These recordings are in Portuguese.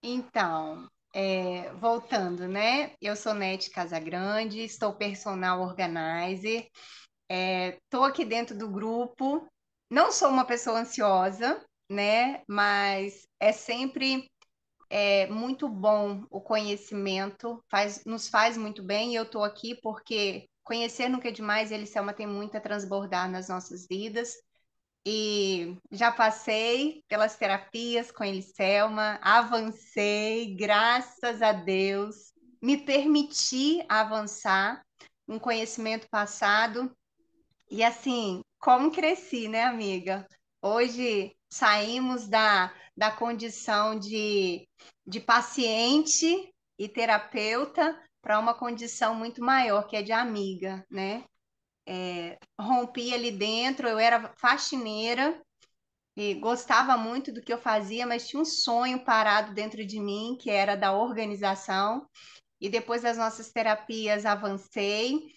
Então, voltando, né? Eu sou Nete Casagrande, sou personal organizer, estou aqui dentro do grupo. Não sou uma pessoa ansiosa, né? Mas é sempre muito bom o conhecimento, nos faz muito bem. E eu estou aqui porque conhecer nunca é demais. Ele, Selma, tem muito a transbordar nas nossas vidas. E já passei pelas terapias com ele, Selma, avancei, graças a Deus, me permiti avançar um conhecimento passado. E assim, como cresci, né, amiga? Hoje saímos da condição de paciente e terapeuta para uma condição muito maior, que é de amiga, né? Rompi ali dentro, eu era faxineira e gostava muito do que eu fazia, mas tinha um sonho parado dentro de mim, que era da organização. E depois das nossas terapias, avancei,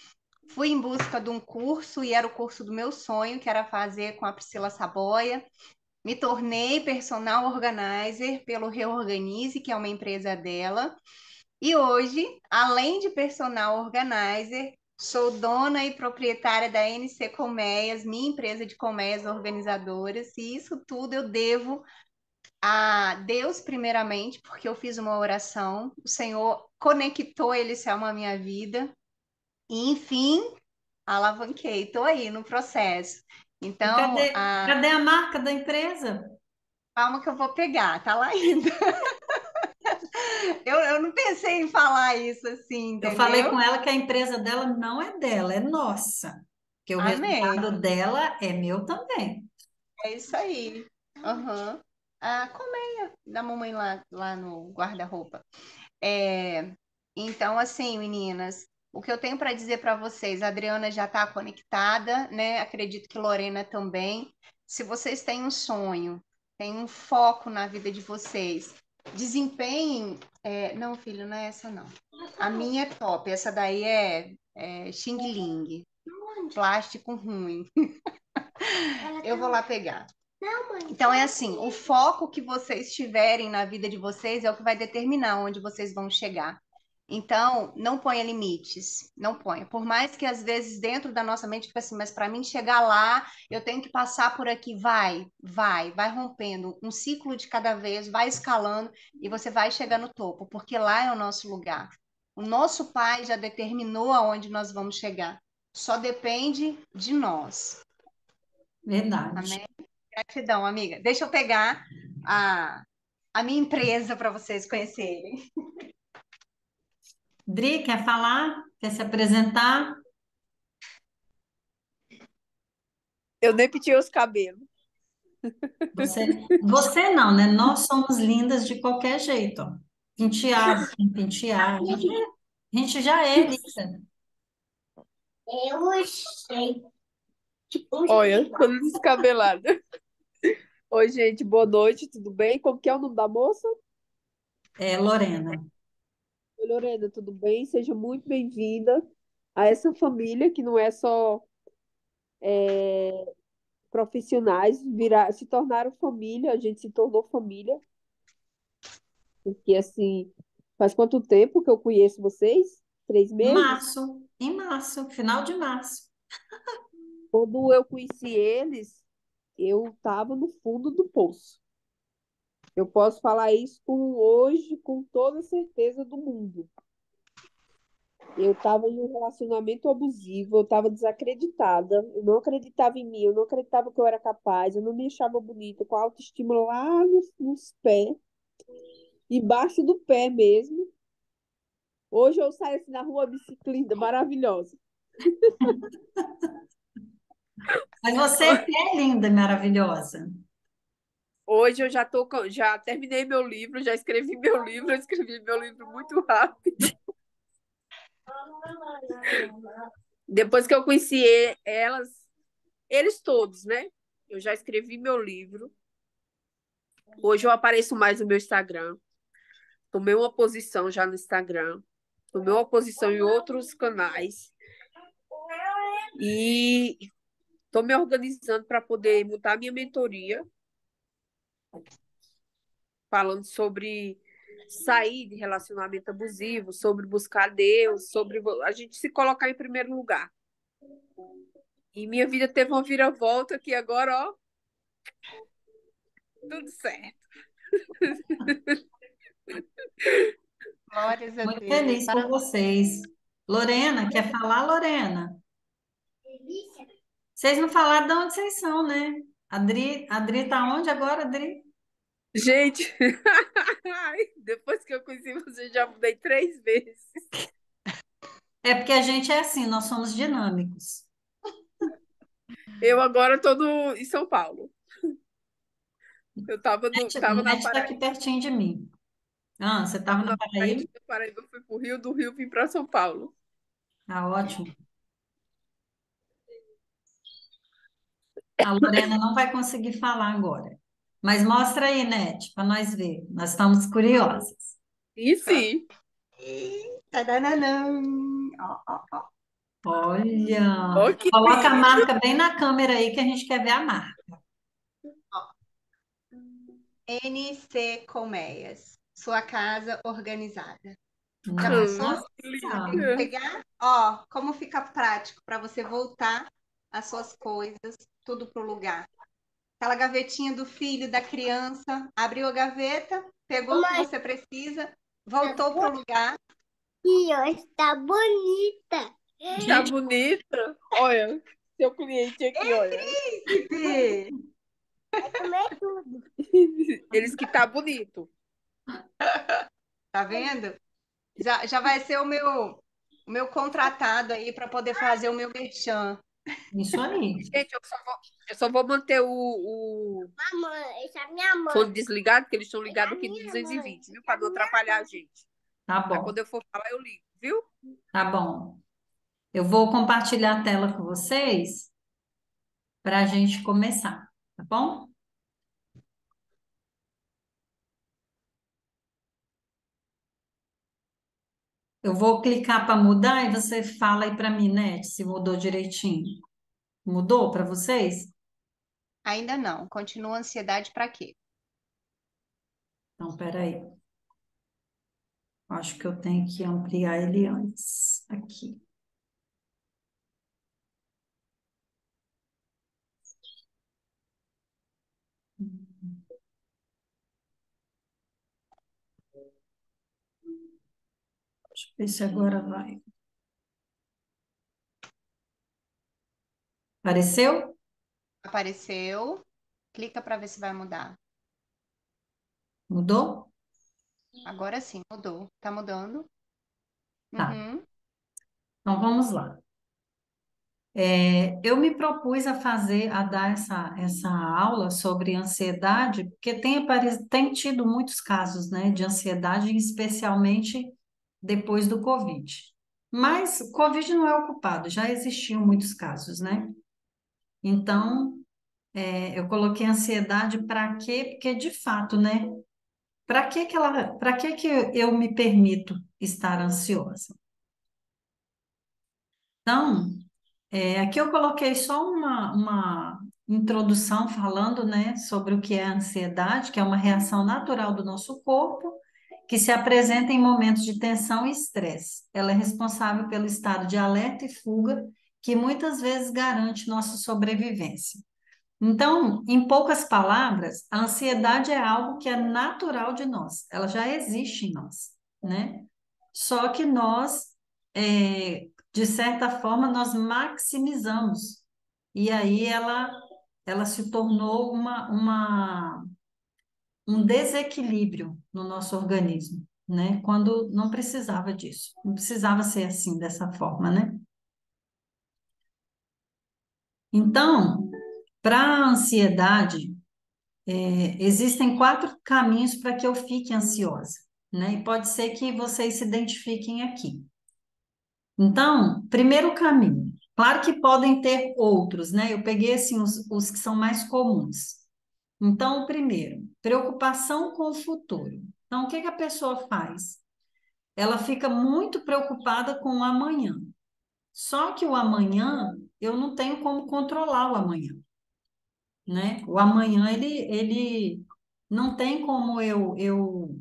fui em busca de um curso, e era o curso do meu sonho, que era fazer com a Priscila Saboia. Me tornei personal organizer pelo Reorganize, que é uma empresa dela. E hoje, além de personal organizer, sou dona e proprietária da NC Colmeias, minha empresa de colmeias organizadoras, e isso tudo eu devo a Deus primeiramente, porque eu fiz uma oração, o Senhor conectou ele Selma à minha vida, e enfim, alavanquei, estou aí no processo. E Então, cadê a marca da empresa? calma que eu vou pegar, tá lá ainda. Eu não pensei em falar isso assim, Eu falei entendeu? com ela que a empresa dela não é dela, é nossa. Que o resultado Amém. dela é meu também. É isso aí. Aham. A colmeia da mamãe lá no guarda-roupa. É, então, assim, meninas, o que eu tenho para dizer para vocês, a Adriana já está conectada, né? Acredito que Lorena também. Se vocês têm um sonho, têm um foco na vida de vocês, desempenhem. Não, filho, não é essa não. A minha é top, essa daí é Xing Ling, plástico ruim. Eu vou lá pegar. Então é assim, o foco que vocês tiverem na vida de vocês é o que vai determinar onde vocês vão chegar. Então, não ponha limites, não ponha. Por mais que às vezes dentro da nossa mente fique assim, mas para mim chegar lá, eu tenho que passar por aqui. Vai rompendo um ciclo de cada vez, vai escalando e você vai chegar no topo, porque lá é o nosso lugar. O nosso Pai já determinou aonde nós vamos chegar. Só depende de nós. Verdade. Amém? Gratidão, amiga. Deixa eu pegar a, a minha empresa para vocês conhecerem. Dri, quer falar? Quer se apresentar? Eu nem pedi os cabelos. Você não, né? Nós somos lindas de qualquer jeito, ó. Penteado, sem pentear. A gente já é linda. Eu sei. Olha, toda descabelada. Oi, gente, boa noite, tudo bem? Como que é o nome da moça? É, Lorena. Oi, Lorena, tudo bem? Seja muito bem-vinda a essa família que não é só profissionais, se tornaram família, a gente se tornou família, porque assim, faz quanto tempo que eu conheço vocês? 3 meses? Em março, final de março. Quando eu conheci eles, eu estava no fundo do poço. Eu posso falar isso hoje com toda certeza do mundo. Eu estava em um relacionamento abusivo, eu estava desacreditada, eu não acreditava em mim, eu não acreditava que eu era capaz, eu não me achava bonita, com a autoestima lá nos pés, embaixo do pé mesmo. Hoje eu saio assim na rua, bicicleta maravilhosa. Mas você é linda e maravilhosa. Hoje eu já terminei meu livro, já escrevi meu livro, eu escrevi meu livro muito rápido. Depois que eu conheci eles todos, né? Eu já escrevi meu livro. Hoje eu apareço mais no meu Instagram. Tomei uma posição já no Instagram. Tomei uma posição em outros canais. E estou me organizando para poder montar minha mentoria, falando sobre sair de relacionamento abusivo, sobre buscar Deus, sobre a gente se colocar em primeiro lugar. E minha vida teve uma viravolta que agora, ó, tudo certo. Glórias a Muito Deus. feliz por vocês. Lorena, quer falar, Lorena? Vocês não falaram de onde vocês são, né? A Adri tá onde agora, Adri? Gente, depois que eu conheci você, já mudei 3 vezes. É porque a gente é assim, nós somos dinâmicos. Eu agora tô em São Paulo. Eu tava na Net está aqui Paraíba, pertinho de mim. Ah, você estava tava na na Paraíba? Paraíba, fui pro Rio, do Rio vim para São Paulo. Tá ótimo. A Lorena não vai conseguir falar agora. Mas mostra aí, Net, para nós ver. Nós estamos curiosas. E sim, Tadananã. Ó, ó, ó. Olha, ó que coloca a lindo. marca bem na câmera aí que a gente quer ver a marca. NC Colmeias. Sua casa organizada. Já pensou? Que Nossa, linda. Pegar, ó, como fica prático para você voltar as suas coisas, tudo pro lugar. Aquela gavetinha do filho, da criança, abriu a gaveta, pegou o que você precisa, voltou pro lugar. E hoje está bonita. Tá gente, bonita. Olha, seu cliente aqui, olha. Príncipe! Vai comer tudo. Eles que tá bonito. Tá vendo? Já vai ser o meu contratado aí para poder fazer o meu merchan. isso aí. Gente, eu só vou manter o Mamãe, essa é a minha mãe. fone desligado, porque eles estão ligados aqui no 220, viu? Para não atrapalhar a gente. Tá Aí bom, quando eu for falar, eu ligo, viu? tá bom. Eu vou compartilhar a tela com vocês para a gente começar, tá bom? Eu vou clicar para mudar e você fala aí para mim, né, se mudou direitinho. Mudou para vocês? Ainda não. Continua a ansiedade para quê? Então, peraí. Acho que eu tenho que ampliar ele antes. Aqui. Deixa eu ver se agora vai. Apareceu? Apareceu. Clica para ver se vai mudar. Mudou? Agora sim, mudou. Tá mudando? Tá. Uhum. Então, vamos lá. Eu me propus a fazer, a dar essa aula sobre ansiedade, porque tem tido muitos casos, né, de ansiedade, especialmente depois do Covid. Mas o Covid não é o culpado, já existiam muitos casos, né? Então, eu coloquei ansiedade para quê? Porque, de fato, né, para que eu me permito estar ansiosa? Então, aqui eu coloquei só uma introdução falando, né, sobre o que é a ansiedade, que é uma reação natural do nosso corpo, que se apresenta em momentos de tensão e estresse. Ela é responsável pelo estado de alerta e fuga, que muitas vezes garante nossa sobrevivência. Então, em poucas palavras, a ansiedade é algo que é natural de nós, ela já existe em nós, né? Só que nós, de certa forma, nós maximizamos. E aí ela se tornou um desequilíbrio no nosso organismo, né? Quando não precisava disso, não precisava ser assim, dessa forma, né? Então, para a ansiedade, existem 4 caminhos para que eu fique ansiosa, né? E pode ser que vocês se identifiquem aqui. Então, primeiro caminho. Claro que podem ter outros, né? Eu peguei assim os que são mais comuns. Então, o primeiro, preocupação com o futuro. Então, o que que a pessoa faz? Ela fica muito preocupada com o amanhã. Só que o amanhã, eu não tenho como controlar o amanhã, né? O amanhã, ele não tem como eu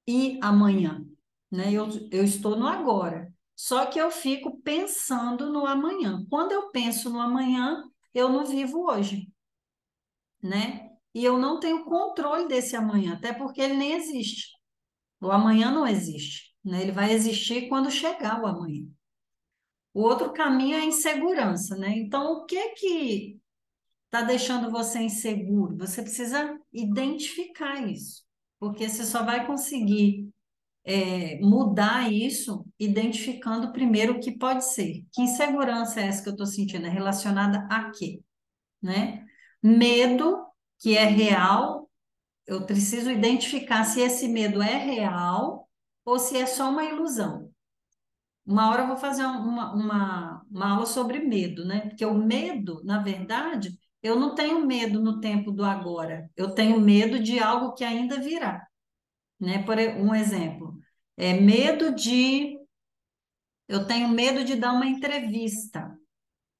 e amanhã, né? Eu estou no agora. Só que eu fico pensando no amanhã. Quando eu penso no amanhã, eu não vivo hoje, né? E eu não tenho controle desse amanhã, até porque ele nem existe. O amanhã não existe, né? Ele vai existir quando chegar o amanhã. O outro caminho é a insegurança, né? Então, o que está deixando você inseguro? Você precisa identificar isso, porque você só vai conseguir mudar isso identificando primeiro o que pode ser. Que insegurança é essa que eu estou sentindo? É relacionada a quê? Né? Medo, que é real, eu preciso identificar se esse medo é real ou se é só uma ilusão. Uma hora eu vou fazer uma aula sobre medo, né? Porque o medo, na verdade, eu não tenho medo no tempo do agora, eu tenho medo de algo que ainda virá, né? Um exemplo, eu tenho medo de dar uma entrevista.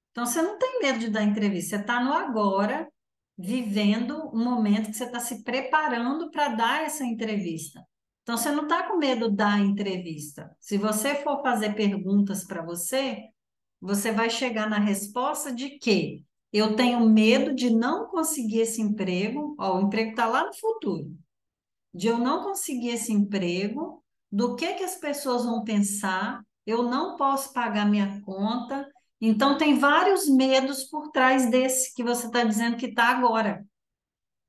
Então, você não tem medo de dar entrevista, você está no agora, vivendo um momento que você está se preparando para dar essa entrevista. Então, você não está com medo da entrevista. Se você for fazer perguntas para você, você vai chegar na resposta de que eu tenho medo de não conseguir esse emprego, ó, o emprego está lá no futuro, de eu não conseguir esse emprego, do que as pessoas vão pensar, eu não posso pagar minha conta. Então, tem vários medos por trás desse que você está dizendo que está agora.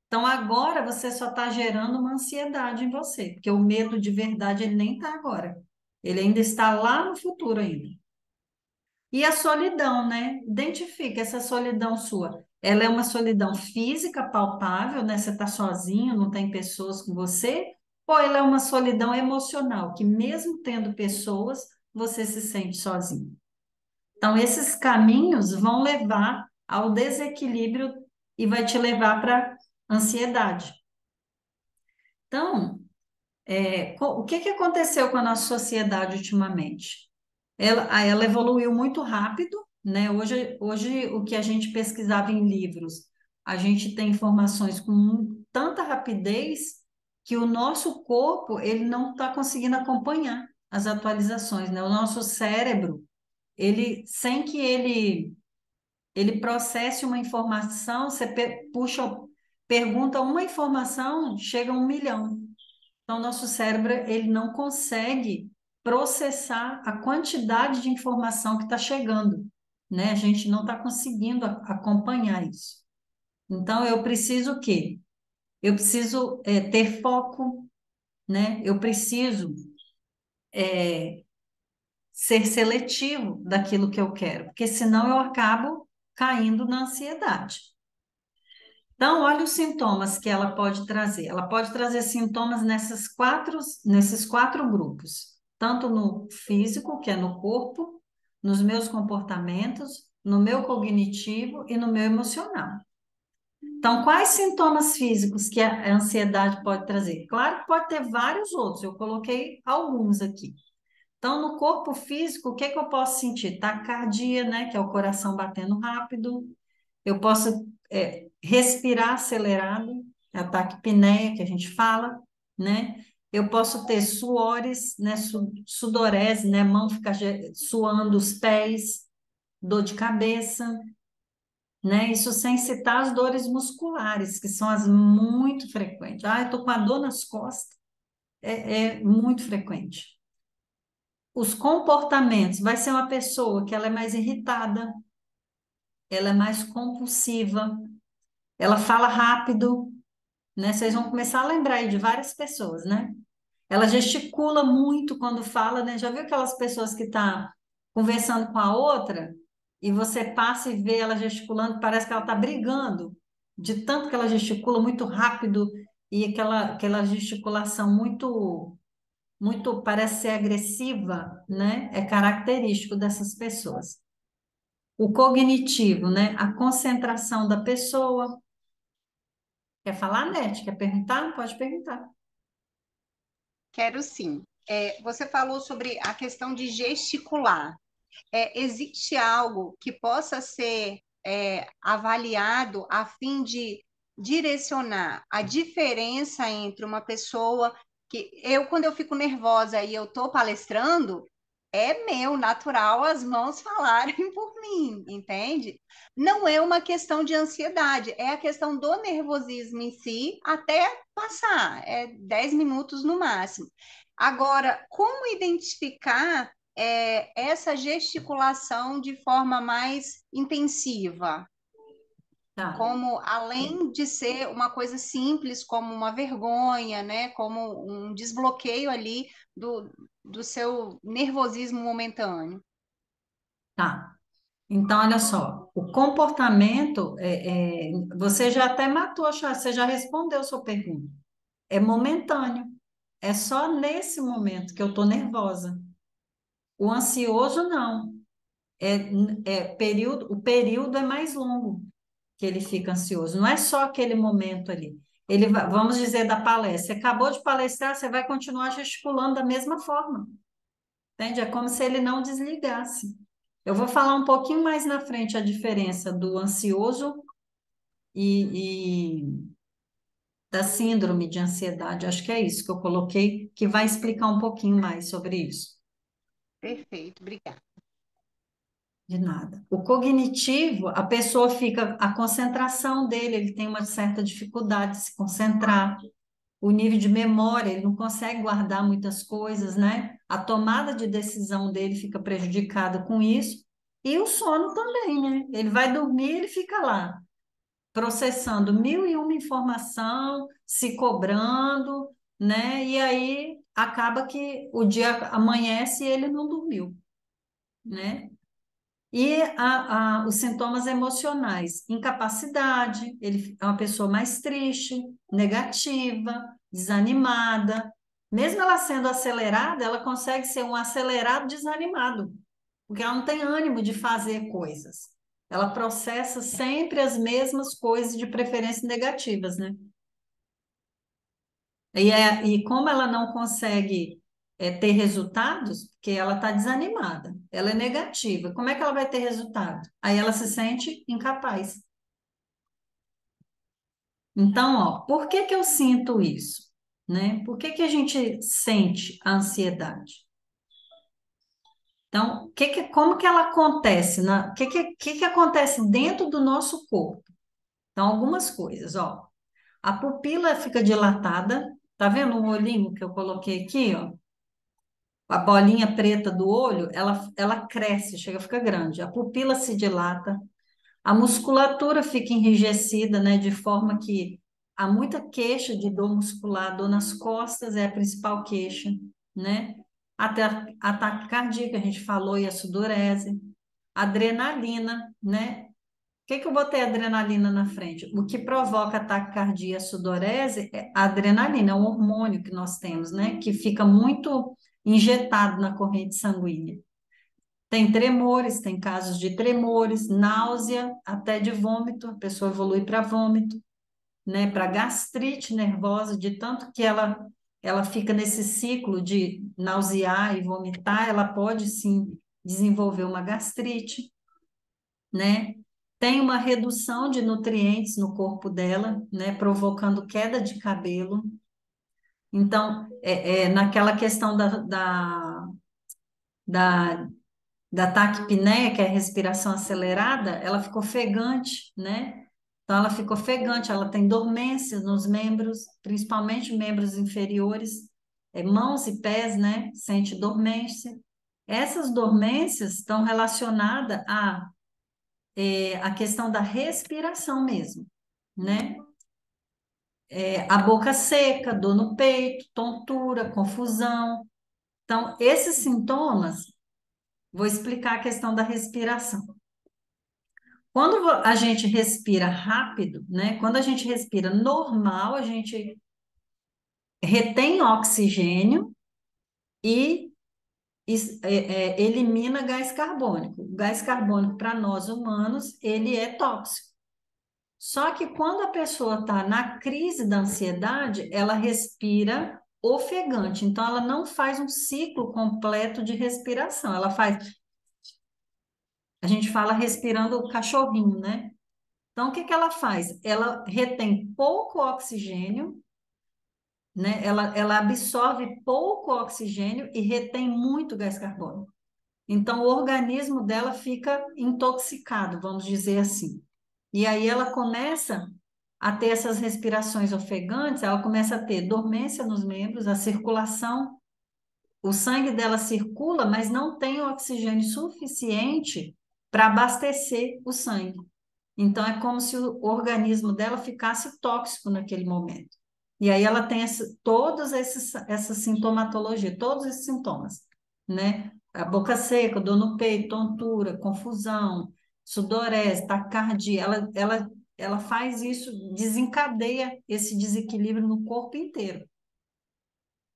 Então, agora você só está gerando uma ansiedade em você, porque o medo de verdade ele nem está agora. Ele ainda está lá no futuro ainda. E a solidão, né? Identifica essa solidão sua. Ela é uma solidão física, palpável, né? Você está sozinho, não tem pessoas com você, ou ela é uma solidão emocional, que mesmo tendo pessoas, você se sente sozinho. Então, esses caminhos vão levar ao desequilíbrio e vai te levar para ansiedade. Então, o que que aconteceu com a nossa sociedade ultimamente? Ela evoluiu muito rápido, né? Hoje, o que a gente pesquisava em livros, a gente tem informações com tanta rapidez que o nosso corpo, ele não está conseguindo acompanhar as atualizações, né? O nosso cérebro, sem que ele processe uma informação, você pergunta uma informação, chega a 1 milhão. Então, nosso cérebro, ele não consegue processar a quantidade de informação que está chegando, né? A gente não está conseguindo acompanhar isso. Então, eu preciso o quê? Eu preciso ter foco, né? Eu preciso ser seletivo daquilo que eu quero, porque senão eu acabo caindo na ansiedade. Então, olha os sintomas que ela pode trazer. Ela pode trazer sintomas nesses quatro grupos, tanto no físico, que é no corpo, nos meus comportamentos, no meu cognitivo e no meu emocional. Então, quais sintomas físicos que a ansiedade pode trazer? Claro que pode ter vários outros, eu coloquei alguns aqui. Então, no corpo físico, o que que eu posso sentir? Taquicardia, né, que é o coração batendo rápido. Eu posso respirar acelerado, é a taquipneia que a gente fala, né? Eu posso ter suores, né? Sudorese, né? Mão fica suando os pés, dor de cabeça, né? Isso sem citar as dores musculares, que são as muito frequentes. Ah, eu tô com a dor nas costas, é muito frequente. Os comportamentos, vai ser uma pessoa que ela é mais irritada, ela é mais compulsiva, ela fala rápido, né? Vocês vão começar a lembrar aí de várias pessoas, né? Ela gesticula muito quando fala, né? Já viu aquelas pessoas que tá conversando com a outra e você passa e vê ela gesticulando, parece que ela tá brigando, de tanto que ela gesticula muito rápido e aquela gesticulação muito parece ser agressiva, né? É característico dessas pessoas. O cognitivo, né? A concentração da pessoa. Quer falar, Nete? Quer perguntar? Pode perguntar. Quero sim. Você falou sobre a questão de gesticular. Existe algo que possa ser avaliado a fim de direcionar a diferença entre uma pessoa Que quando eu fico nervosa e eu tô palestrando, é meu, natural, as mãos falarem por mim, entende? Não é uma questão de ansiedade, é a questão do nervosismo em si, até passar, é 10 minutos no máximo. Agora, como identificar essa gesticulação de forma mais intensiva? Tá. Como É, além de ser uma coisa simples, como uma vergonha, né? Como um desbloqueio ali do seu nervosismo momentâneo. tá. Então, olha só, o comportamento, você já até matou a charge, você já respondeu a sua pergunta. É momentâneo. É só nesse momento que eu estou nervosa. O ansioso, não. O período é mais longo que ele fica ansioso. Não é só aquele momento ali. Vamos dizer, da palestra. Você acabou de palestrar, você vai continuar gesticulando da mesma forma. Entende? É como se ele não desligasse. Eu vou falar um pouquinho mais na frente a diferença do ansioso e da síndrome de ansiedade. Acho que é isso que eu coloquei, que vai explicar um pouquinho mais sobre isso. Perfeito, obrigada. De nada. O cognitivo, a pessoa fica, a concentração dele, ele tem uma certa dificuldade de se concentrar. O nível de memória, ele não consegue guardar muitas coisas, né? A tomada de decisão dele fica prejudicada com isso. E o sono também, né? Ele vai dormir, ele fica lá, processando mil e uma informação, se cobrando, né? E aí acaba que o dia amanhece e ele não dormiu, né? E os sintomas emocionais, incapacidade, ele é uma pessoa mais triste, negativa, desanimada. Mesmo ela sendo acelerada, ela consegue ser um acelerado desanimado, porque ela não tem ânimo de fazer coisas. Ela processa sempre as mesmas coisas, de preferência negativas, né? E como ela não consegue ter resultados, porque ela está desanimada, ela é negativa, como é que ela vai ter resultado? Aí ela se sente incapaz. Então, ó, por que que eu sinto isso? Né? Por que que a gente sente a ansiedade? Então, como que ela acontece? O que acontece dentro do nosso corpo? Então, algumas coisas, ó. A pupila fica dilatada, tá vendo o olhinho que eu coloquei aqui, ó? A bolinha preta do olho, ela cresce, chega a ficar grande. A pupila se dilata, a musculatura fica enrijecida, né? De forma que há muita queixa de dor muscular, dor nas costas é a principal queixa, né? Até ataque cardíaco, a gente falou, e a sudorese. Adrenalina, né? Por que que eu botei adrenalina na frente? O que provoca ataque cardíaco e a sudorese é a adrenalina, é um hormônio que nós temos, né? Que fica muito injetado na corrente sanguínea. Tem tremores, tem casos de tremores, náusea, até de vômito, a pessoa evolui para vômito, né? Para gastrite nervosa, de tanto que ela fica nesse ciclo de nausear e vomitar, ela pode sim desenvolver uma gastrite, né? Tem uma redução de nutrientes no corpo dela, né? Provocando queda de cabelo. Então, naquela questão da, da taquipneia, que é a respiração acelerada, ela ficou ofegante, né? Então, ela ficou ofegante, ela tem dormência nos membros, principalmente membros inferiores, mãos e pés, né? Sente dormência. Essas dormências estão relacionadas a questão da respiração mesmo, né? A boca seca, dor no peito, tontura, confusão. Então, esses sintomas, vou explicar a questão da respiração. Quando a gente respira rápido, né? Quando a gente respira normal, a gente retém oxigênio e elimina gás carbônico. O gás carbônico, para nós humanos, ele é tóxico. Só que quando a pessoa está na crise da ansiedade, ela respira ofegante. Então, ela não faz um ciclo completo de respiração. Ela faz, a gente fala respirando o cachorrinho, né? Então, o que que ela faz? Ela retém pouco oxigênio, né? Ela absorve pouco oxigênio e retém muito gás carbônico. Então, o organismo dela fica intoxicado, vamos dizer assim. E aí ela começa a ter essas respirações ofegantes, ela começa a ter dormência nos membros, a circulação, o sangue dela circula, mas não tem oxigênio suficiente para abastecer o sangue. Então, é como se o organismo dela ficasse tóxico naquele momento. E aí ela tem todos essa sintomatologia, todos esses sintomas, né? A boca seca, dor no peito, tontura, confusão, sudorese, taquicardia. Ela faz isso, desencadeia esse desequilíbrio no corpo inteiro,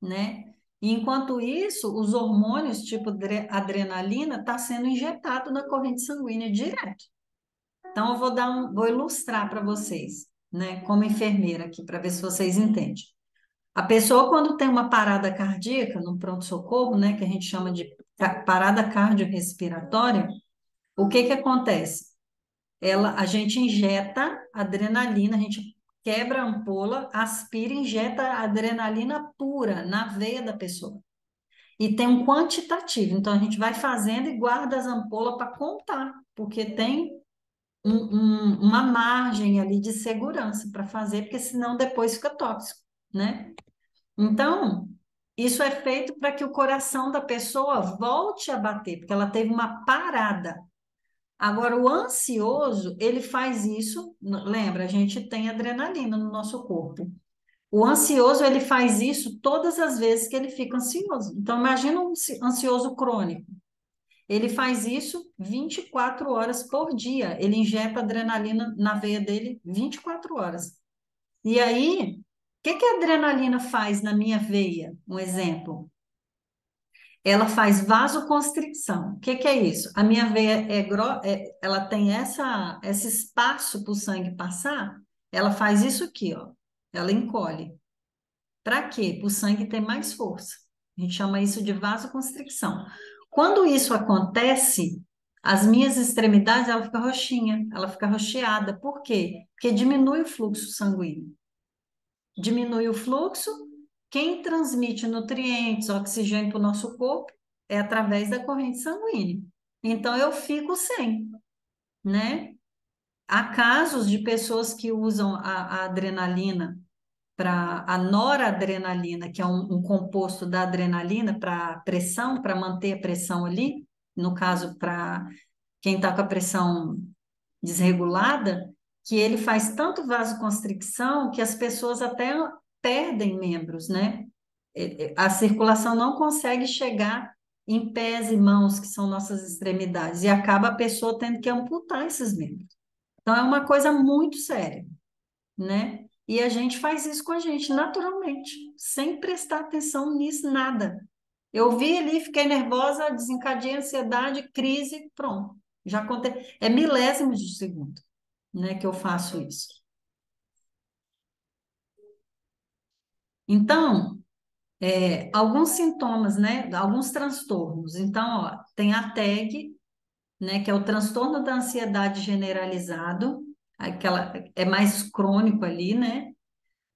né? E enquanto isso, os hormônios, tipo adrenalina, está sendo injetado na corrente sanguínea direto. Então, eu vou ilustrar para vocês, né, como enfermeira aqui, para ver se vocês entendem. A pessoa, quando tem uma parada cardíaca no pronto-socorro, né, que a gente chama de parada cardiorrespiratória, o que que acontece? A gente injeta adrenalina, a gente quebra a ampola, aspira e injeta adrenalina pura na veia da pessoa. E tem um quantitativo, então a gente vai fazendo e guarda as ampolas para contar, porque tem uma margem ali de segurança para fazer, porque senão depois fica tóxico, né? Então, isso é feito para que o coração da pessoa volte a bater, porque ela teve uma parada. Agora, o ansioso, ele faz isso, lembra, a gente tem adrenalina no nosso corpo. O ansioso, ele faz isso todas as vezes que ele fica ansioso. Então, imagina um ansioso crônico. Ele faz isso 24 horas por dia. Ele injeta adrenalina na veia dele 24 horas. E aí, o que que a adrenalina faz na minha veia? Um exemplo. Ela faz vasoconstricção. O que que é isso? A minha veia ela tem esse espaço para o sangue passar. Ela faz isso aqui, ó. Ela encolhe. Para quê? Para o sangue ter mais força. A gente chama isso de vasoconstricção. Quando isso acontece, as minhas extremidades, ela fica roxinha, ela fica roxeada. Por quê? Porque diminui o fluxo sanguíneo. Diminui o fluxo, quem transmite nutrientes, oxigênio para o nosso corpo é através da corrente sanguínea. Então, eu fico sem, né? Há casos de pessoas que usam a adrenalina para a noradrenalina, que é um composto da adrenalina para pressão, para manter a pressão ali, no caso, para quem está com a pressão desregulada, que ele faz tanto vasoconstricção que as pessoas até perdem membros, né? A circulação não consegue chegar em pés e mãos, que são nossas extremidades, e acaba a pessoa tendo que amputar esses membros. Então, é uma coisa muito séria, né? E a gente faz isso com a gente naturalmente, sem prestar atenção nisso, nada. Eu vi ali, fiquei nervosa, desencadeei ansiedade, crise, pronto. Já aconteceu. É milésimos de segundo, né, que eu faço isso. Então, alguns sintomas, né, alguns transtornos. Então, ó, tem a TAG, né, que é o transtorno da ansiedade generalizado, aquela é mais crônico ali, né?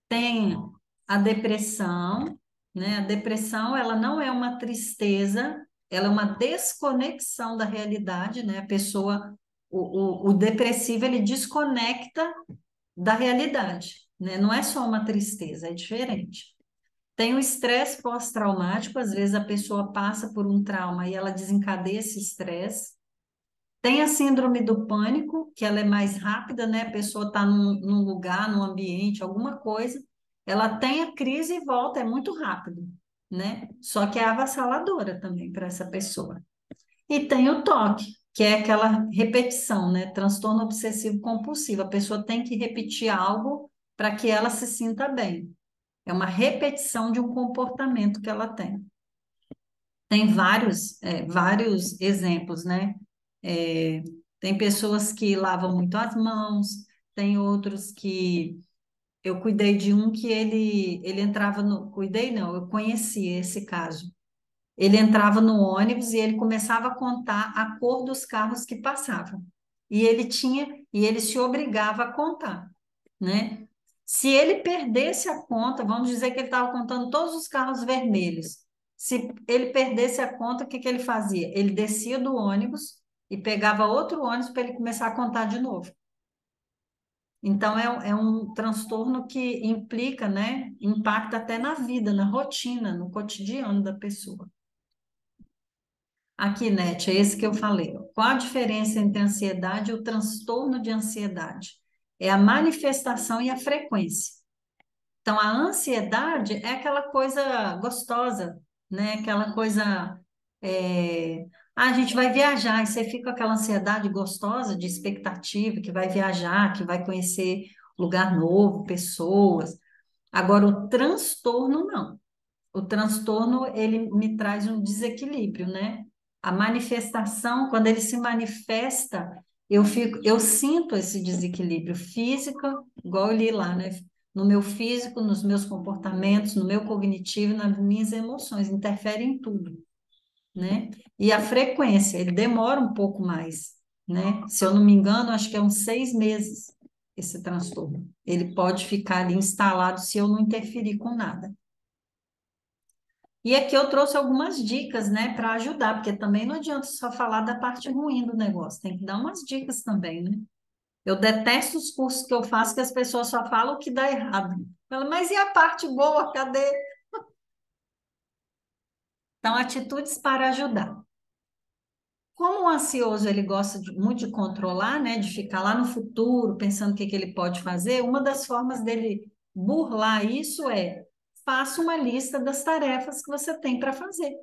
Tem a depressão, né? A depressão, ela não é uma tristeza, ela é uma desconexão da realidade, né? A pessoa, o depressivo, ele desconecta da realidade, né? Não é só uma tristeza, é diferente. Tem o estresse pós-traumático, às vezes a pessoa passa por um trauma e ela desencadeia esse estresse. Tem a síndrome do pânico, que ela é mais rápida, né? A pessoa está num lugar, num ambiente, alguma coisa, ela tem a crise e volta, é muito rápido, né? Só que é avassaladora também para essa pessoa. E tem o toque, que é aquela repetição, né? Transtorno obsessivo compulsivo. A pessoa tem que repetir algo para que ela se sinta bem. É uma repetição de um comportamento que ela tem. Tem vários exemplos, né? É, tem pessoas que lavam muito as mãos, tem outros que... Eu cuidei de um que ele entrava no... Cuidei não, eu conheci esse caso. Ele entrava no ônibus e ele começava a contar a cor dos carros que passavam. E ele se obrigava a contar, né? Se ele perdesse a conta, vamos dizer que ele estava contando todos os carros vermelhos. Se ele perdesse a conta, o que que ele fazia? Ele descia do ônibus e pegava outro ônibus para ele começar a contar de novo. Então, é um transtorno que implica, né? Impacta até na vida, na rotina, no cotidiano da pessoa. Aqui, Nete, é esse que eu falei. Ó. Qual a diferença entre a ansiedade e o transtorno de ansiedade? É a manifestação e a frequência. Então, a ansiedade é aquela coisa gostosa, né? Aquela coisa. A gente vai viajar, e você fica com aquela ansiedade gostosa de expectativa, que vai viajar, que vai conhecer lugar novo, pessoas. Agora, o transtorno, não. O transtorno, ele me traz um desequilíbrio, né? A manifestação, quando ele se manifesta, eu sinto esse desequilíbrio físico, igual eu li lá, né? No meu físico, nos meus comportamentos, no meu cognitivo, nas minhas emoções, interfere em tudo, né? E a frequência, ele demora um pouco mais, né? Se eu não me engano, acho que é uns 6 meses esse transtorno. Ele pode ficar ali instalado se eu não interferir com nada. E aqui eu trouxe algumas dicas, né, para ajudar, porque também não adianta só falar da parte ruim do negócio, tem que dar umas dicas também, né? Eu detesto os cursos que eu faço que as pessoas só falam o que dá errado. Fala, mas e a parte boa, cadê? Então, atitudes para ajudar. Como o ansioso ele gosta muito de controlar, né, de ficar lá no futuro, pensando o que que ele pode fazer, uma das formas dele burlar isso é faça uma lista das tarefas que você tem para fazer.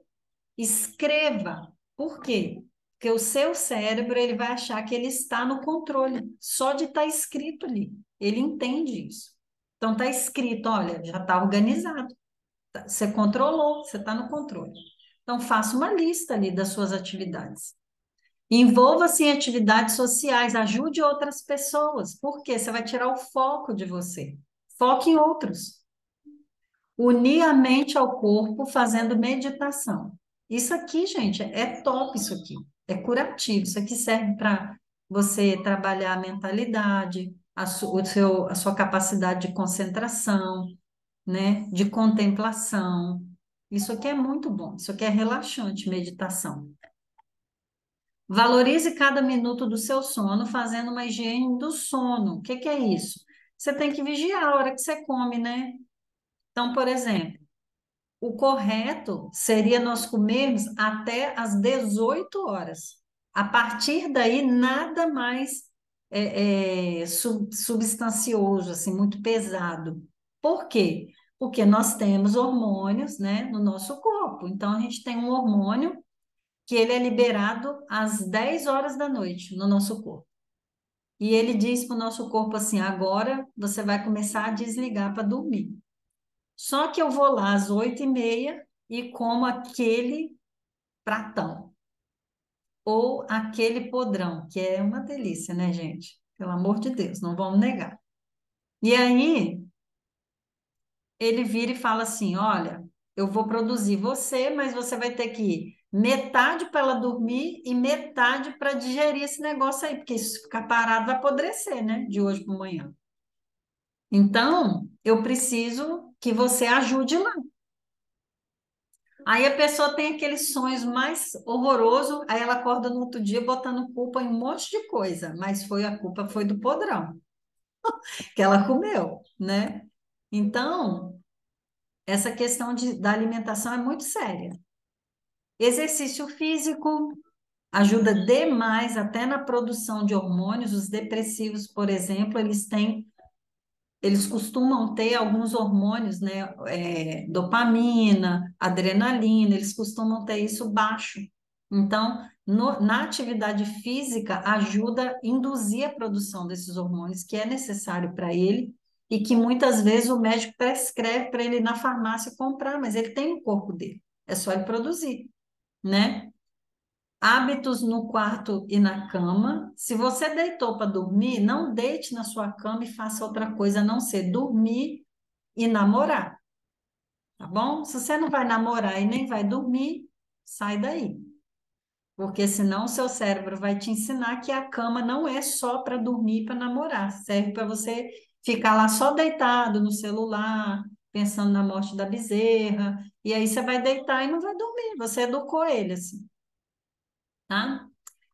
Escreva. Por quê? Porque o seu cérebro ele vai achar que ele está no controle, só de estar escrito ali. Ele entende isso. Então está escrito, olha, já está organizado. Você controlou, você está no controle. Então faça uma lista ali das suas atividades. Envolva-se em atividades sociais, ajude outras pessoas. Por quê? Você vai tirar o foco de você. Foque em outros. Unir a mente ao corpo fazendo meditação. Isso aqui, gente, é top isso aqui. É curativo. Isso aqui serve para você trabalhar a mentalidade, a sua capacidade de concentração, né? De contemplação. Isso aqui é muito bom. Isso aqui é relaxante, meditação. Valorize cada minuto do seu sono fazendo uma higiene do sono. O que que é isso? Você tem que vigiar a hora que você come, né? Então, por exemplo, o correto seria nós comermos até às 18 horas. A partir daí, nada mais substancioso, assim, muito pesado. Por quê? Porque nós temos hormônios, né, no nosso corpo. Então, a gente tem um hormônio que ele é liberado às 10 horas da noite no nosso corpo. E ele diz para o nosso corpo assim, agora você vai começar a desligar para dormir. Só que eu vou lá às 8h30 e como aquele pratão ou aquele podrão, que é uma delícia, né, gente? Pelo amor de Deus, não vamos negar. E aí ele vira e fala assim: olha, eu vou produzir você, mas você vai ter que ir metade para ela dormir e metade para digerir esse negócio aí, porque se ficar parado vai apodrecer, né? De hoje para amanhã. Então, eu preciso que você ajude lá. Aí a pessoa tem aqueles sonhos mais horrorosos, aí ela acorda no outro dia botando culpa em um monte de coisa, mas a culpa foi do podrão que ela comeu, né? Então, essa questão da alimentação é muito séria. Exercício físico ajuda demais até na produção de hormônios. Os depressivos, por exemplo, eles costumam ter alguns hormônios, né? Dopamina, adrenalina, eles costumam ter isso baixo. Então, na atividade física, ajuda a induzir a produção desses hormônios, que é necessário para ele, e que muitas vezes o médico prescreve para ele ir na farmácia comprar, mas ele tem no corpo dele, é só ele produzir, né? Hábitos no quarto e na cama. Se você deitou para dormir, não deite na sua cama e faça outra coisa a não ser dormir e namorar, tá bom? Se você não vai namorar e nem vai dormir, sai daí. Porque senão o seu cérebro vai te ensinar que a cama não é só para dormir e para namorar, serve para você ficar lá só deitado no celular, pensando na morte da bezerra, e aí você vai deitar e não vai dormir, você educou ele assim, tá?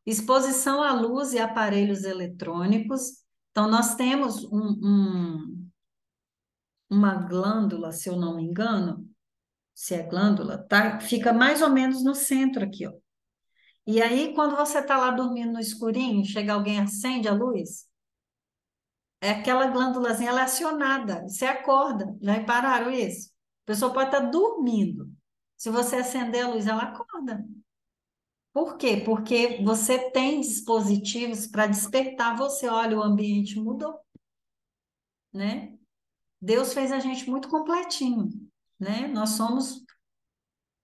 Exposição à luz e aparelhos eletrônicos. Então, nós temos uma glândula, se eu não me engano, se é glândula, tá? Fica mais ou menos no centro aqui, ó. E aí, quando você tá lá dormindo no escurinho, chega alguém, acende a luz, é aquela glândulazinha, ela é acionada, você acorda. Já repararam isso? A pessoa pode estar dormindo. Se você acender a luz, ela acorda. Por quê? Porque você tem dispositivos para despertar você. Olha, o ambiente mudou, né? Deus fez a gente muito completinho, né? Nós somos,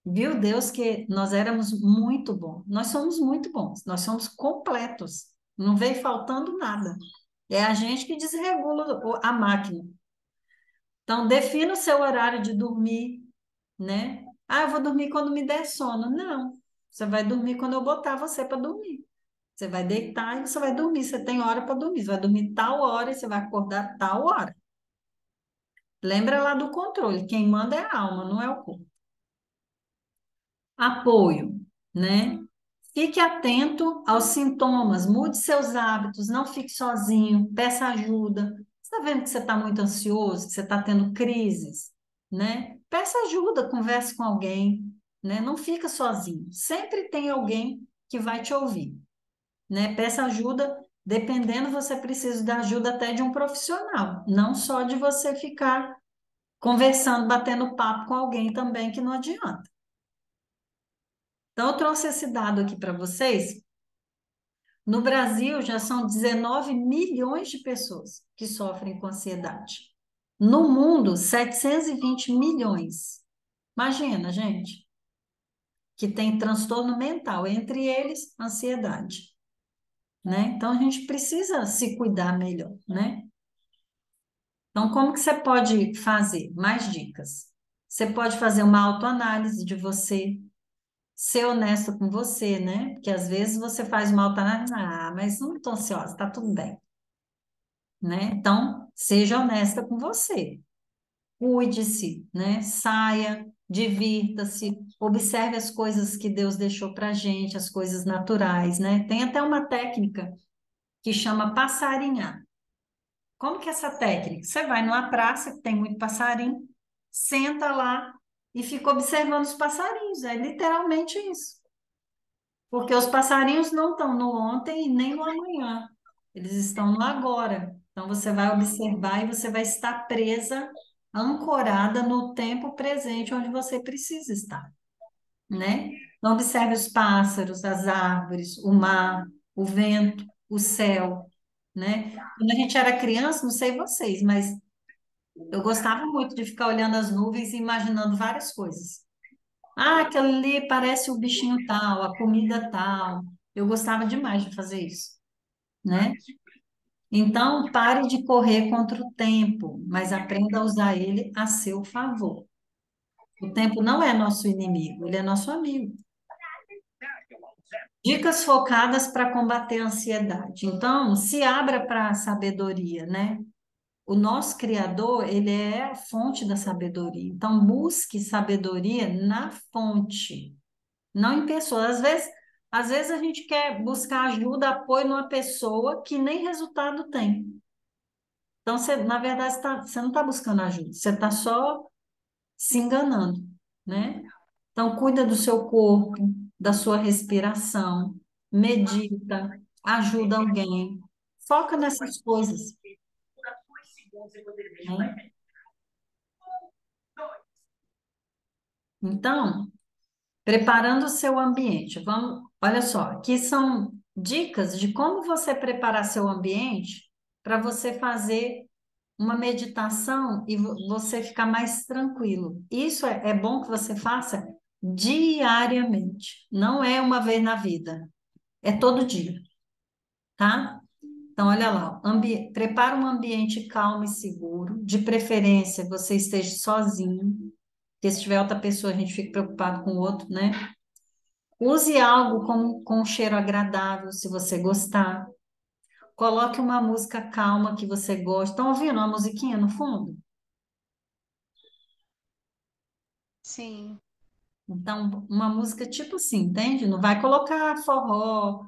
viu Deus que nós éramos muito bons. Nós somos muito bons, nós somos completos. Não veio faltando nada. É a gente que desregula a máquina. Então, defina o seu horário de dormir, né? Ah, eu vou dormir quando me der sono. Não, você vai dormir quando eu botar você para dormir. Você vai deitar e você vai dormir. Você tem hora para dormir. Você vai dormir tal hora e você vai acordar tal hora. Lembra lá do controle. Quem manda é a alma, não é o corpo. Apoio, né? Fique atento aos sintomas, mude seus hábitos, não fique sozinho, peça ajuda. Você está vendo que você está muito ansioso, que você está tendo crises, né? Peça ajuda, converse com alguém, né? Não fica sozinho. Sempre tem alguém que vai te ouvir, né? Peça ajuda, dependendo, você precisa da ajuda até de um profissional, não só de você ficar conversando, batendo papo com alguém também, que não adianta. Então, eu trouxe esse dado aqui para vocês. No Brasil, já são 19 milhões de pessoas que sofrem com ansiedade. No mundo, 720 milhões. Imagina, gente, que tem transtorno mental, entre eles, ansiedade, né? Então, a gente precisa se cuidar melhor, né? Então, como que você pode fazer? Mais dicas. Você pode fazer uma autoanálise de você, ser honesto com você, né? Porque às vezes você faz uma autoanálise, mas não estou ansiosa, tá tudo bem, né? Então, seja honesta com você. Cuide-se, né? Saia, divirta-se, observe as coisas que Deus deixou para gente, as coisas naturais, né? Tem até uma técnica que chama passarinhar. Como que é essa técnica? Você vai numa praça que tem muito passarinho, senta lá e fica observando os passarinhos. É literalmente isso. Porque os passarinhos não estão no ontem e nem no amanhã. Eles estão no agora. Então você vai observar e você vai estar presa, ancorada no tempo presente onde você precisa estar, né? Então observe os pássaros, as árvores, o mar, o vento, o céu, né? Quando a gente era criança, não sei vocês, mas eu gostava muito de ficar olhando as nuvens e imaginando várias coisas. Ah, aquilo ali parece o bichinho tal, a comida tal. Eu gostava demais de fazer isso, né? Então, pare de correr contra o tempo, mas aprenda a usar ele a seu favor. O tempo não é nosso inimigo, ele é nosso amigo. Dicas focadas para combater a ansiedade. Então, se abra para a sabedoria, né? O nosso Criador, ele é a fonte da sabedoria. Então, busque sabedoria na fonte, não em pessoas. Às vezes a gente quer buscar ajuda, apoio numa pessoa que nem resultado tem. Então, você, na verdade, você não está buscando ajuda, você está só se enganando, né? Então, cuida do seu corpo, da sua respiração, medita, ajuda alguém, foca nessas coisas, né? Então, preparando o seu ambiente. Vamos, olha só, aqui são dicas de como você preparar seu ambiente para você fazer uma meditação e você ficar mais tranquilo. Isso é bom que você faça diariamente, não é uma vez na vida, é todo dia, tá? Então, olha lá, prepara um ambiente calmo e seguro, de preferência você esteja sozinho, porque se tiver outra pessoa, a gente fica preocupado com o outro, né? Use algo com um cheiro agradável, se você gostar. Coloque uma música calma que você gosta. Estão ouvindo uma musiquinha no fundo? Sim. Então, uma música tipo assim, entende? Não vai colocar forró,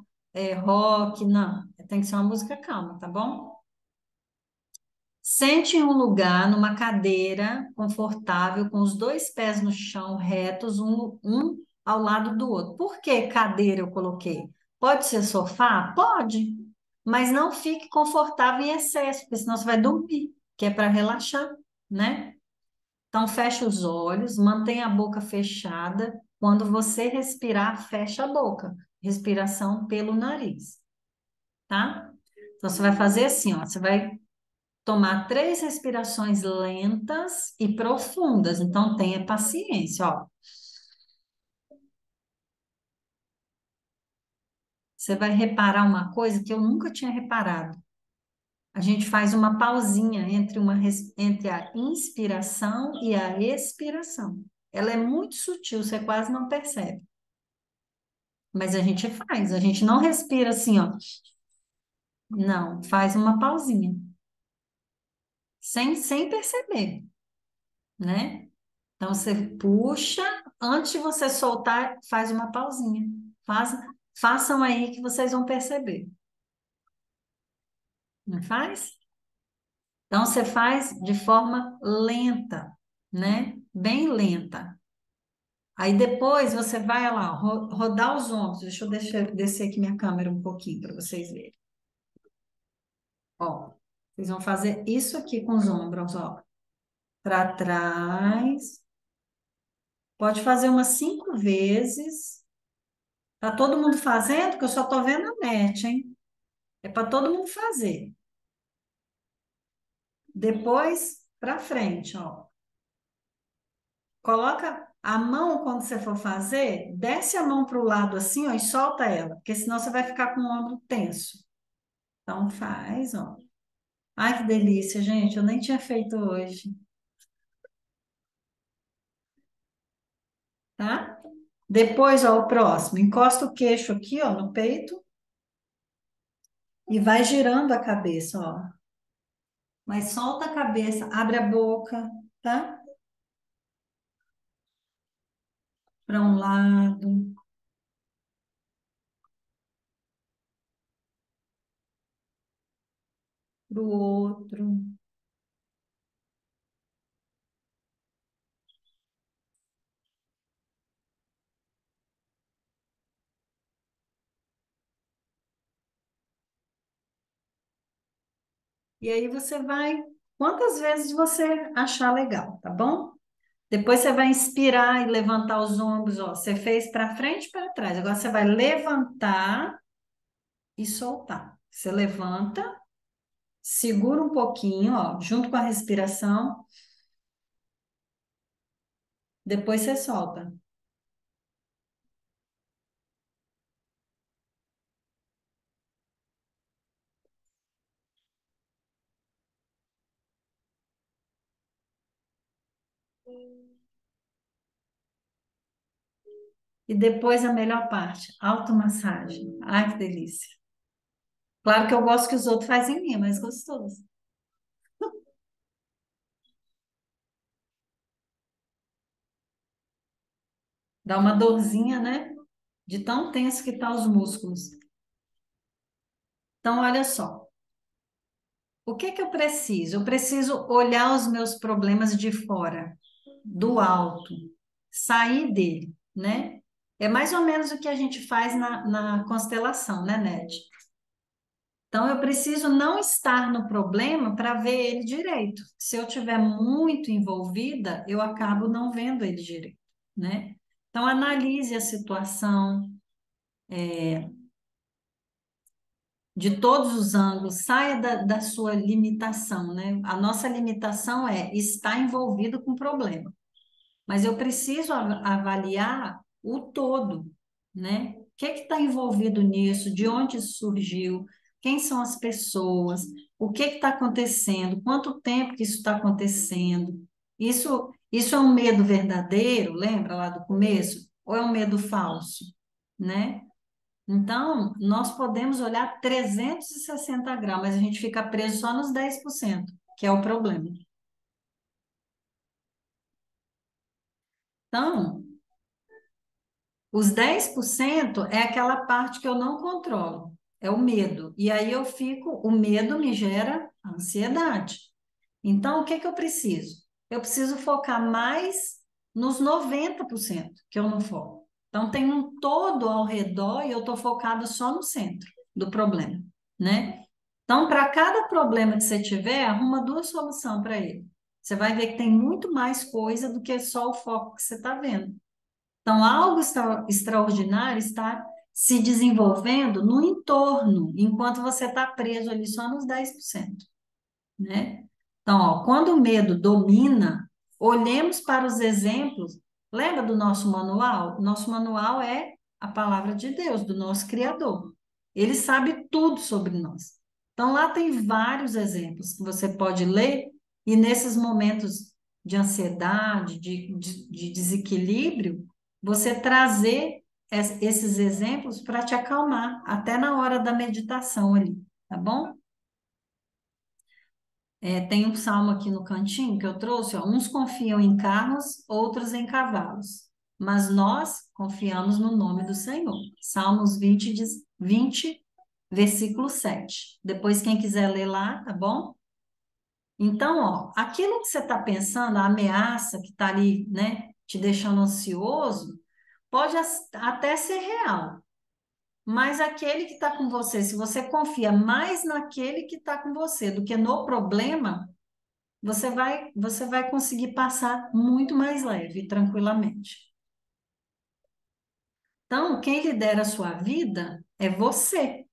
rock, não. Tem que ser uma música calma, tá bom? Sente em um lugar, numa cadeira confortável, com os dois pés no chão, retos, um ao lado do outro. Por que cadeira eu coloquei? Pode ser sofá? Pode, mas não fique confortável em excesso, porque senão você vai dormir, que é para relaxar, né? Então, fecha os olhos, mantenha a boca fechada. Quando você respirar, fecha a boca. Respiração pelo nariz, tá? Então, você vai fazer assim, ó. Você vai tomar 3 respirações lentas e profundas. Então, tenha paciência, ó. Você vai reparar uma coisa que eu nunca tinha reparado. A gente faz uma pausinha entre a inspiração e a expiração. Ela é muito sutil, você quase não percebe. Mas a gente faz, a gente não respira assim, ó. Não, faz uma pausinha, sem perceber, né? Então você puxa, antes de você soltar, faz uma pausinha. Faz, façam aí que vocês vão perceber. Não faz? Então você faz de forma lenta, né? Bem lenta. Aí depois você vai lá, rodar os ombros. Deixa eu descer aqui minha câmera um pouquinho para vocês verem. Ó, vocês vão fazer isso aqui com os ombros, ó. Para trás. Pode fazer umas 5 vezes. Tá todo mundo fazendo? Porque eu só tô vendo a net, hein? É para todo mundo fazer. Depois, para frente, ó. Coloca a mão quando você for fazer, desce a mão para o lado assim, ó, e solta ela, porque senão você vai ficar com o ombro tenso. Então faz, ó. Ai, que delícia, gente. Eu nem tinha feito hoje, tá? Depois, ó, o próximo. Encosta o queixo aqui, ó, no peito e vai girando a cabeça, ó. Mas solta a cabeça, abre a boca, tá? Para um lado, para o outro. E aí você vai, quantas vezes você achar legal, tá bom? Depois você vai inspirar e levantar os ombros, ó. Você fez para frente e para trás. Agora você vai levantar e soltar. Você levanta, segura um pouquinho, ó, junto com a respiração. Depois você solta. E depois a melhor parte, automassagem. Ai, que delícia. Claro que eu gosto que os outros fazem em mim, mas gostoso. Dá uma dorzinha, né? De tão tenso que tá os músculos. Então, olha só. O que que eu preciso? Eu preciso olhar os meus problemas de fora, do alto, sair dele, né? É mais ou menos o que a gente faz na constelação, né, Ned? Então, eu preciso não estar no problema para ver ele direito. Se eu tiver muito envolvida, eu acabo não vendo ele direito, né? Então, analise a situação de todos os ângulos, saia da sua limitação, né? A nossa limitação é estar envolvido com o problema. Mas eu preciso avaliar o todo, né? O que está envolvido nisso? De onde isso surgiu? Quem são as pessoas? O que está acontecendo? Quanto tempo que isso está acontecendo? Isso é um medo verdadeiro, lembra lá do começo? Ou é um medo falso, né? Então, nós podemos olhar 360 graus, mas a gente fica preso só nos 10%, que é o problema. Então, os 10% é aquela parte que eu não controlo, é o medo. E aí o medo me gera ansiedade. Então, o que que eu preciso? Eu preciso focar mais nos 90% que eu não foco. Então, tem um todo ao redor e eu estou focada só no centro do problema, né? Então, para cada problema que você tiver, arruma duas soluções para ele. Você vai ver que tem muito mais coisa do que só o foco que você está vendo. Então, algo extraordinário está se desenvolvendo no entorno, enquanto você está preso ali só nos 10%, né? Então, ó, quando o medo domina, olhemos para os exemplos. Lembra do nosso manual? O nosso manual é a palavra de Deus, do nosso Criador. Ele sabe tudo sobre nós. Então, lá tem vários exemplos que você pode ler, e nesses momentos de ansiedade, de desequilíbrio, você trazer esses exemplos para te acalmar, até na hora da meditação ali, tá bom? Tem um salmo aqui no cantinho que eu trouxe, ó, uns confiam em carros, outros em cavalos, mas nós confiamos no nome do Senhor. Salmos 20, versículo 7. Depois, quem quiser ler lá, tá bom? Então, ó, aquilo que você está pensando, a ameaça que está ali, né, te deixando ansioso, pode até ser real, mas aquele que está com você, se você confia mais naquele que está com você do que no problema, você vai conseguir passar muito mais leve, tranquilamente. Então, quem lidera a sua vida é você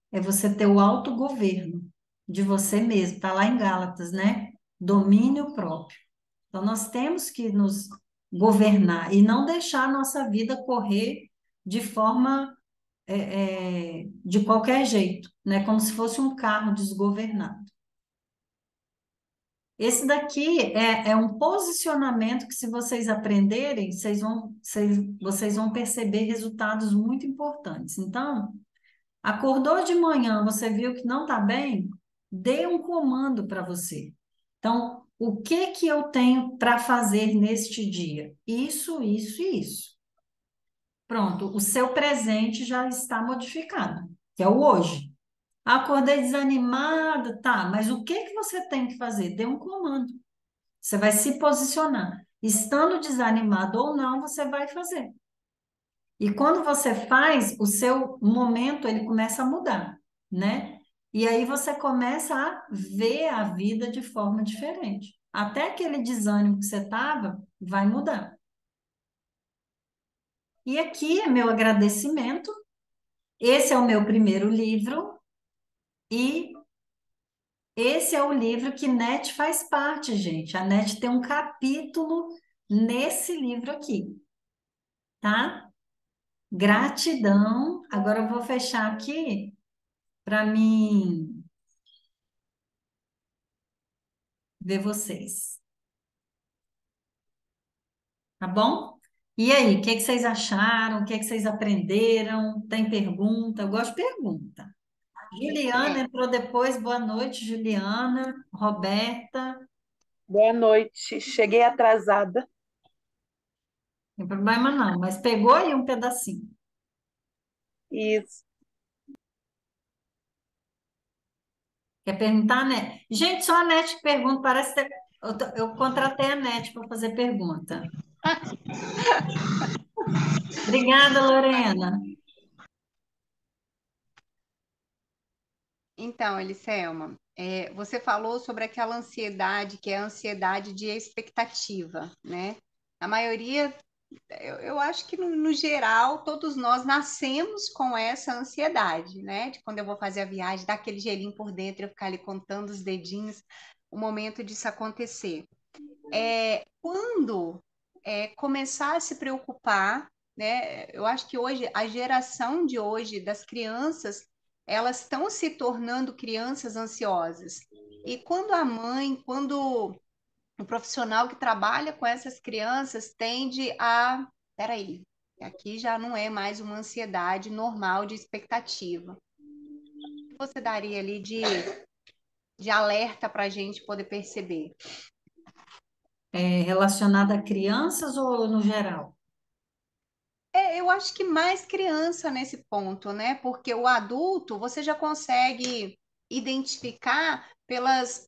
ter o autogoverno de você mesmo, está lá em Gálatas, né? Domínio próprio. Então, nós temos que nos governar e não deixar a nossa vida correr de forma, de qualquer jeito, né? Como se fosse um carro desgovernado. Esse daqui é um posicionamento que, se vocês aprenderem, vocês vão perceber resultados muito importantes. Então, acordou de manhã, você viu que não está bem? Dê um comando para você. Então, o que que eu tenho para fazer neste dia? Isso, isso e isso. Pronto, o seu presente já está modificado, que é o hoje. Acordei desanimada, tá, mas o que que você tem que fazer? Dê um comando. Você vai se posicionar. Estando desanimado ou não, você vai fazer. E quando você faz, o seu momento ele começa a mudar, né? E aí você começa a ver a vida de forma diferente. Até aquele desânimo que você estava vai mudar. E aqui é meu agradecimento. Esse é o meu primeiro livro e esse é o livro que NET faz parte, gente. A NET tem um capítulo nesse livro aqui, tá? Gratidão. Agora eu vou fechar aqui para mim ver vocês, tá bom? E aí, o que que vocês acharam? O que que vocês aprenderam? Tem pergunta? Eu gosto de pergunta. Juliana É, entrou depois. Boa noite, Juliana. Roberta. Boa noite. Cheguei atrasada. Não tem problema não, mas pegou aí um pedacinho. Isso. Quer perguntar, né? Gente, só a NET que pergunta, parece ter... eu contratei a NET para fazer pergunta. Obrigada, Lorena. então, Eliselma, você falou sobre aquela ansiedade que é a ansiedade de expectativa, né? A maioria, eu acho que no geral, todos nós nascemos com essa ansiedade, né? De quando eu vou fazer a viagem, dar aquele gelinho por dentro, eu ficar ali contando os dedinhos, o momento disso acontecer. Quando começar a se preocupar, né? Eu acho que hoje, a geração de hoje das crianças, elas estão se tornando crianças ansiosas. E quando a mãe, quando o profissional que trabalha com essas crianças tende a, peraí, Aqui já não é mais uma ansiedade normal de expectativa. O que você daria ali de alerta para a gente poder perceber? Relacionada a crianças ou no geral? Eu acho que mais criança nesse ponto, né? Porque o adulto você já consegue identificar pelas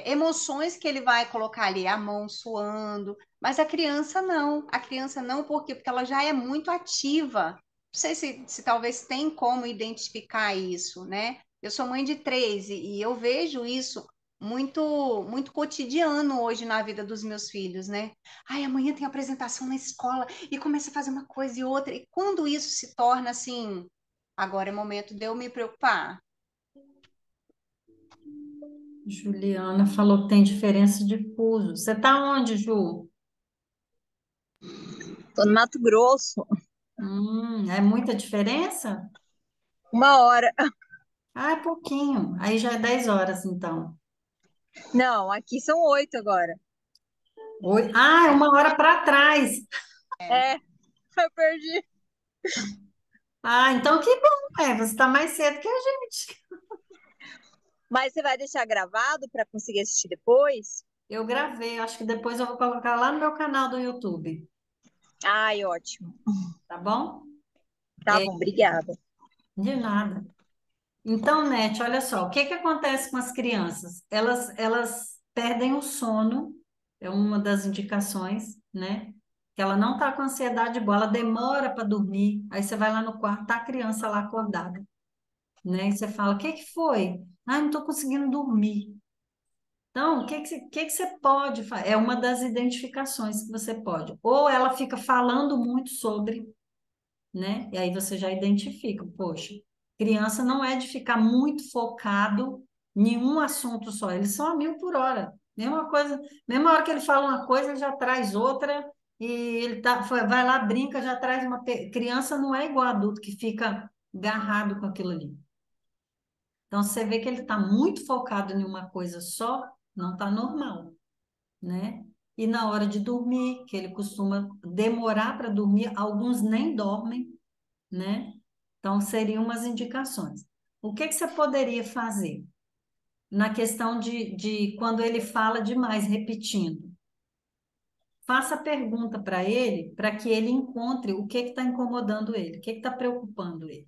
emoções que ele vai colocar ali, a mão suando, mas a criança não. A criança não, por quê? Porque ela já é muito ativa. Não sei se talvez tem como identificar isso, né? Eu sou mãe de três e eu vejo isso muito cotidiano hoje na vida dos meus filhos, né? Ai, amanhã tem apresentação na escola e começa a fazer uma coisa e outra. E quando isso se torna assim, agora é momento de eu me preocupar. Juliana falou que tem diferença de fuso. Você está onde, Ju? Tô no Mato Grosso, É muita diferença? 1 hora. Ah, é pouquinho. Aí já é 10 horas, então. Não, aqui são 8 agora. Ah, é 1 hora para trás. É, eu perdi. Ah, então que bom, você está mais cedo que a gente. Mas você vai deixar gravado para conseguir assistir depois? Eu gravei, acho que depois eu vou colocar lá no meu canal do YouTube, Ai, ótimo. tá bom? Tá É, bom, obrigada. de nada. Então, Nete, olha só, o que que acontece com as crianças? Elas perdem o sono, é uma das indicações, né? Que ela não está com ansiedade boa, ela demora para dormir. Aí você vai lá no quarto, tá a criança lá acordada, né? E você fala, o que que foi? Ah, não estou conseguindo dormir. Então, o que que você pode fazer? É uma das identificações que você pode. Ou ela fica falando muito sobre, né? E aí você já identifica, poxa, criança não é de ficar muito focado em um assunto só, eles são a 1.000 por hora. Mesma coisa, mesma hora que ele fala uma coisa, ele já traz outra, e vai lá, brinca, já traz uma. Criança não é igual adulto que fica agarrado com aquilo ali. Então, você vê que ele está muito focado em uma coisa só, não está normal, né? E na hora de dormir, que ele costuma demorar para dormir, alguns nem dormem, né? Então, seriam umas indicações. O que que você poderia fazer na questão de quando ele fala demais, repetindo? Faça pergunta para ele, para que ele encontre o que está incomodando ele, o que está preocupando ele,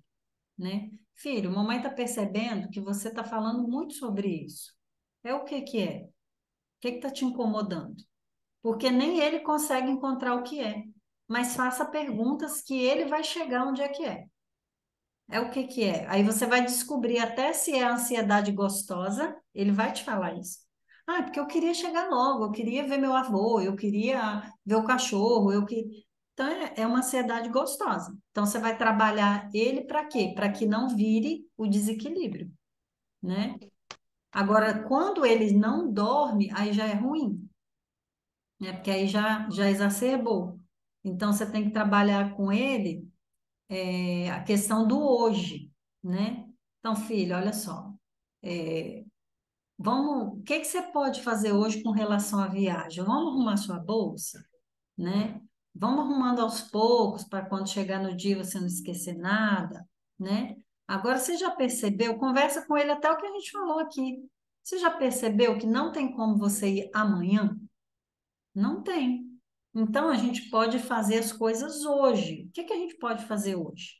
né? Filho, mamãe está percebendo que você está falando muito sobre isso. É o que que é? O que está te incomodando? Porque nem ele consegue encontrar o que é. Mas faça perguntas que ele vai chegar onde é que é. É o que que é? Aí você vai descobrir até se é ansiedade gostosa, ele vai te falar isso. Ah, porque eu queria chegar logo, eu queria ver meu avô, eu queria ver o cachorro, eu que Então é uma ansiedade gostosa. Então você vai trabalhar ele para quê? Para que não vire o desequilíbrio, né? Agora, quando ele não dorme, aí já é ruim, né? Porque aí já exacerbou. Então você tem que trabalhar com ele a questão do hoje, né? Então, filho, olha só, o que que você pode fazer hoje com relação à viagem? Vamos arrumar sua bolsa, né? Vamos arrumando aos poucos para quando chegar no dia você não esquecer nada, né? Agora, você já percebeu? Conversa com ele até o que a gente falou aqui. Você já percebeu que não tem como você ir amanhã? Não tem. Então, a gente pode fazer as coisas hoje. O que que a gente pode fazer hoje?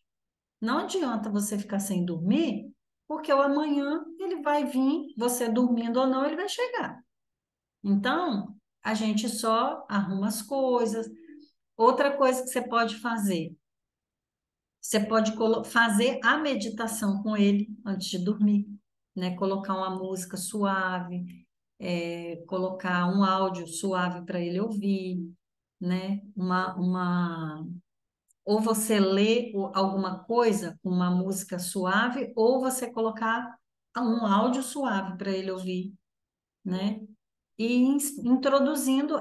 Não adianta você ficar sem dormir, porque o amanhã ele vai vir, você dormindo ou não, ele vai chegar. Então, a gente só arruma as coisas. Outra coisa que você pode fazer, você pode fazer a meditação com ele antes de dormir, né? Colocar uma música suave, colocar um áudio suave para ele ouvir, né? Ou você lê alguma coisa com uma música suave, ou você colocar um áudio suave para ele ouvir, né? E introduzindo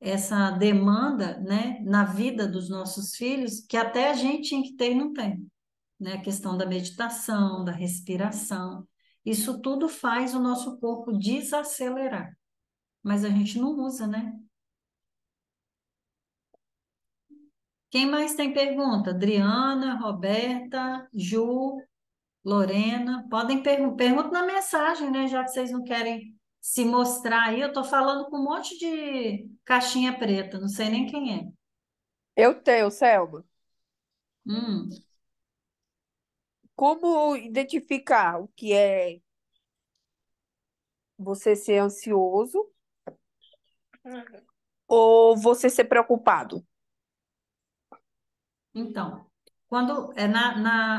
essa demanda, né, na vida dos nossos filhos, que até a gente tinha que ter e não tem, né? A questão da meditação, da respiração, isso tudo faz o nosso corpo desacelerar, mas a gente não usa, né? Quem mais tem pergunta? Adriana, Roberta, Ju, Lorena. Podem perguntar na mensagem, né? Já que vocês não querem se mostrar aí. Eu tô falando com um monte de caixinha preta, não sei nem quem é. Eu tenho, Selma. Hum, Como identificar o que é você ser ansioso ou você ser preocupado? então, quando é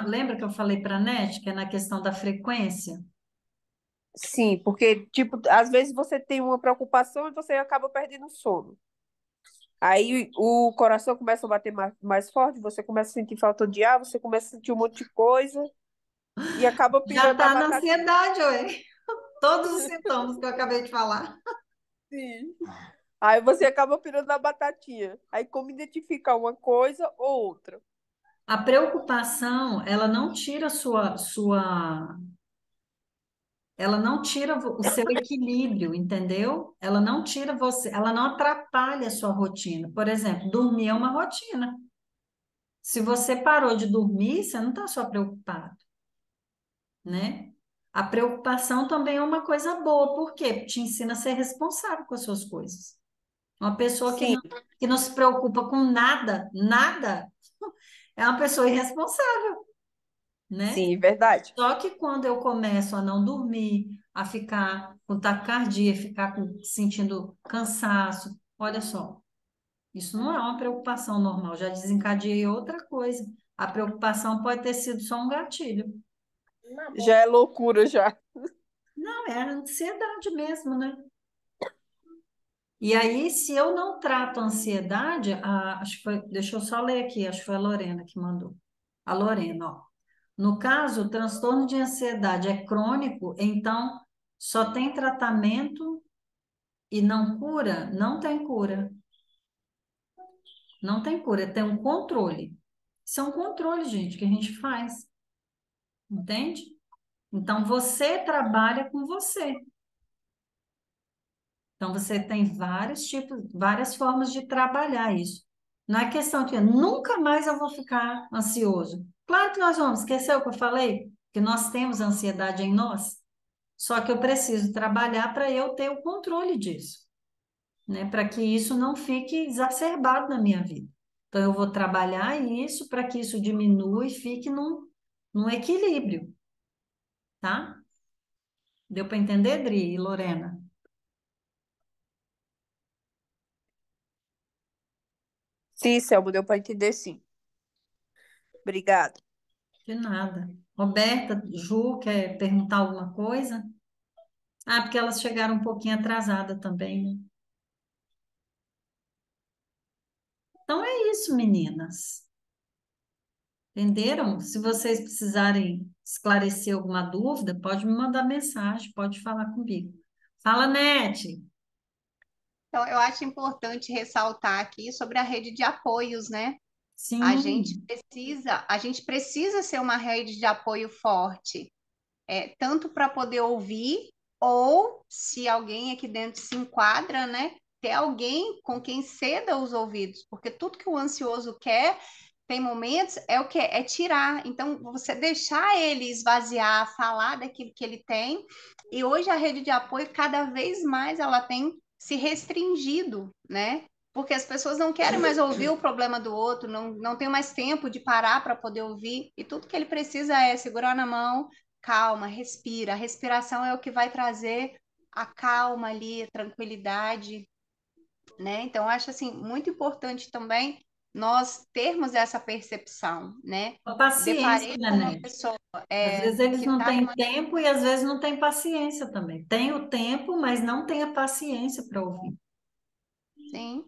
lembra que eu falei para a NET, que é na questão da frequência? Sim, porque, tipo, às vezes você tem uma preocupação e você acaba perdendo o sono. Aí o coração começa a bater mais forte, você começa a sentir falta de ar, você começa a sentir um monte de coisa e acaba Já pirando na tá na batatinha. ansiedade, ué. Todos os sintomas que eu acabei de falar. Sim. Aí você acaba pirando na batatinha. Aí como identificar uma coisa ou outra? A preocupação, ela não tira ela não tira o seu equilíbrio, entendeu? Ela não tira você, ela não atrapalha a sua rotina. Por exemplo, dormir é uma rotina. Se você parou de dormir, você não está só preocupado, né? A preocupação também é uma coisa boa, por quê? Porque te ensina a ser responsável com as suas coisas. Uma pessoa Sim, que não se preocupa com nada, nada, é uma pessoa irresponsável, né? sim, verdade. Só que quando eu começo a não dormir, a ficar com taquicardia, sentindo cansaço, olha só, isso não é uma preocupação normal, já desencadeei outra coisa. A preocupação pode ter sido só um gatilho. Já é loucura já. Não, é a ansiedade mesmo, né? E aí, se eu não trato a ansiedade, acho que foi, deixa eu só ler aqui, acho que foi a Lorena que mandou. A Lorena, ó. No caso, o transtorno de ansiedade é crônico, então só tem tratamento e não cura? Não tem cura. Não tem cura, tem um controle. Isso é um controle, gente, que a gente faz, entende? Então, você trabalha com você. Então, você tem vários tipos, várias formas de trabalhar isso. Não é questão de nunca mais eu vou ficar ansioso. Claro que nós vamos, esqueceu o que eu falei? Que nós temos ansiedade em nós. Só que eu preciso trabalhar para eu ter o controle disso, né? Para que isso não fique exacerbado na minha vida. Então, eu vou trabalhar isso para que isso diminua e fique num equilíbrio, tá? Deu para entender, Dri e Lorena? Sim, Selma, deu para entender sim. Obrigada. De nada. Roberta, Ju, quer perguntar alguma coisa? Ah, porque elas chegaram um pouquinho atrasada também, né? Então é isso, meninas. Entenderam? Se vocês precisarem esclarecer alguma dúvida, pode me mandar mensagem, pode falar comigo. Fala, Nete. Então, eu acho importante ressaltar aqui sobre a rede de apoios, né? Sim, A gente precisa ser uma rede de apoio forte, tanto para poder ouvir, ou se alguém aqui dentro se enquadra, né? Ter alguém com quem ceda os ouvidos, porque tudo que o ansioso quer, tem momentos, é o que? É tirar. Então, você deixar ele esvaziar, falar daquilo que ele tem, e hoje a rede de apoio, cada vez mais, ela tem se restringido, né? Porque as pessoas não querem mais ouvir o problema do outro, não tem mais tempo de parar para poder ouvir, e tudo que ele precisa é segurar na mão, calma, respira. A respiração é o que vai trazer a calma ali, a tranquilidade, né? Então, eu acho assim muito importante também nós termos essa percepção, né? a paciência, Deparei né, com uma Nete? pessoa Às vezes eles que não está têm numa... tempo e às vezes não têm paciência também. Tem o tempo, mas não tem a paciência para ouvir. Sim.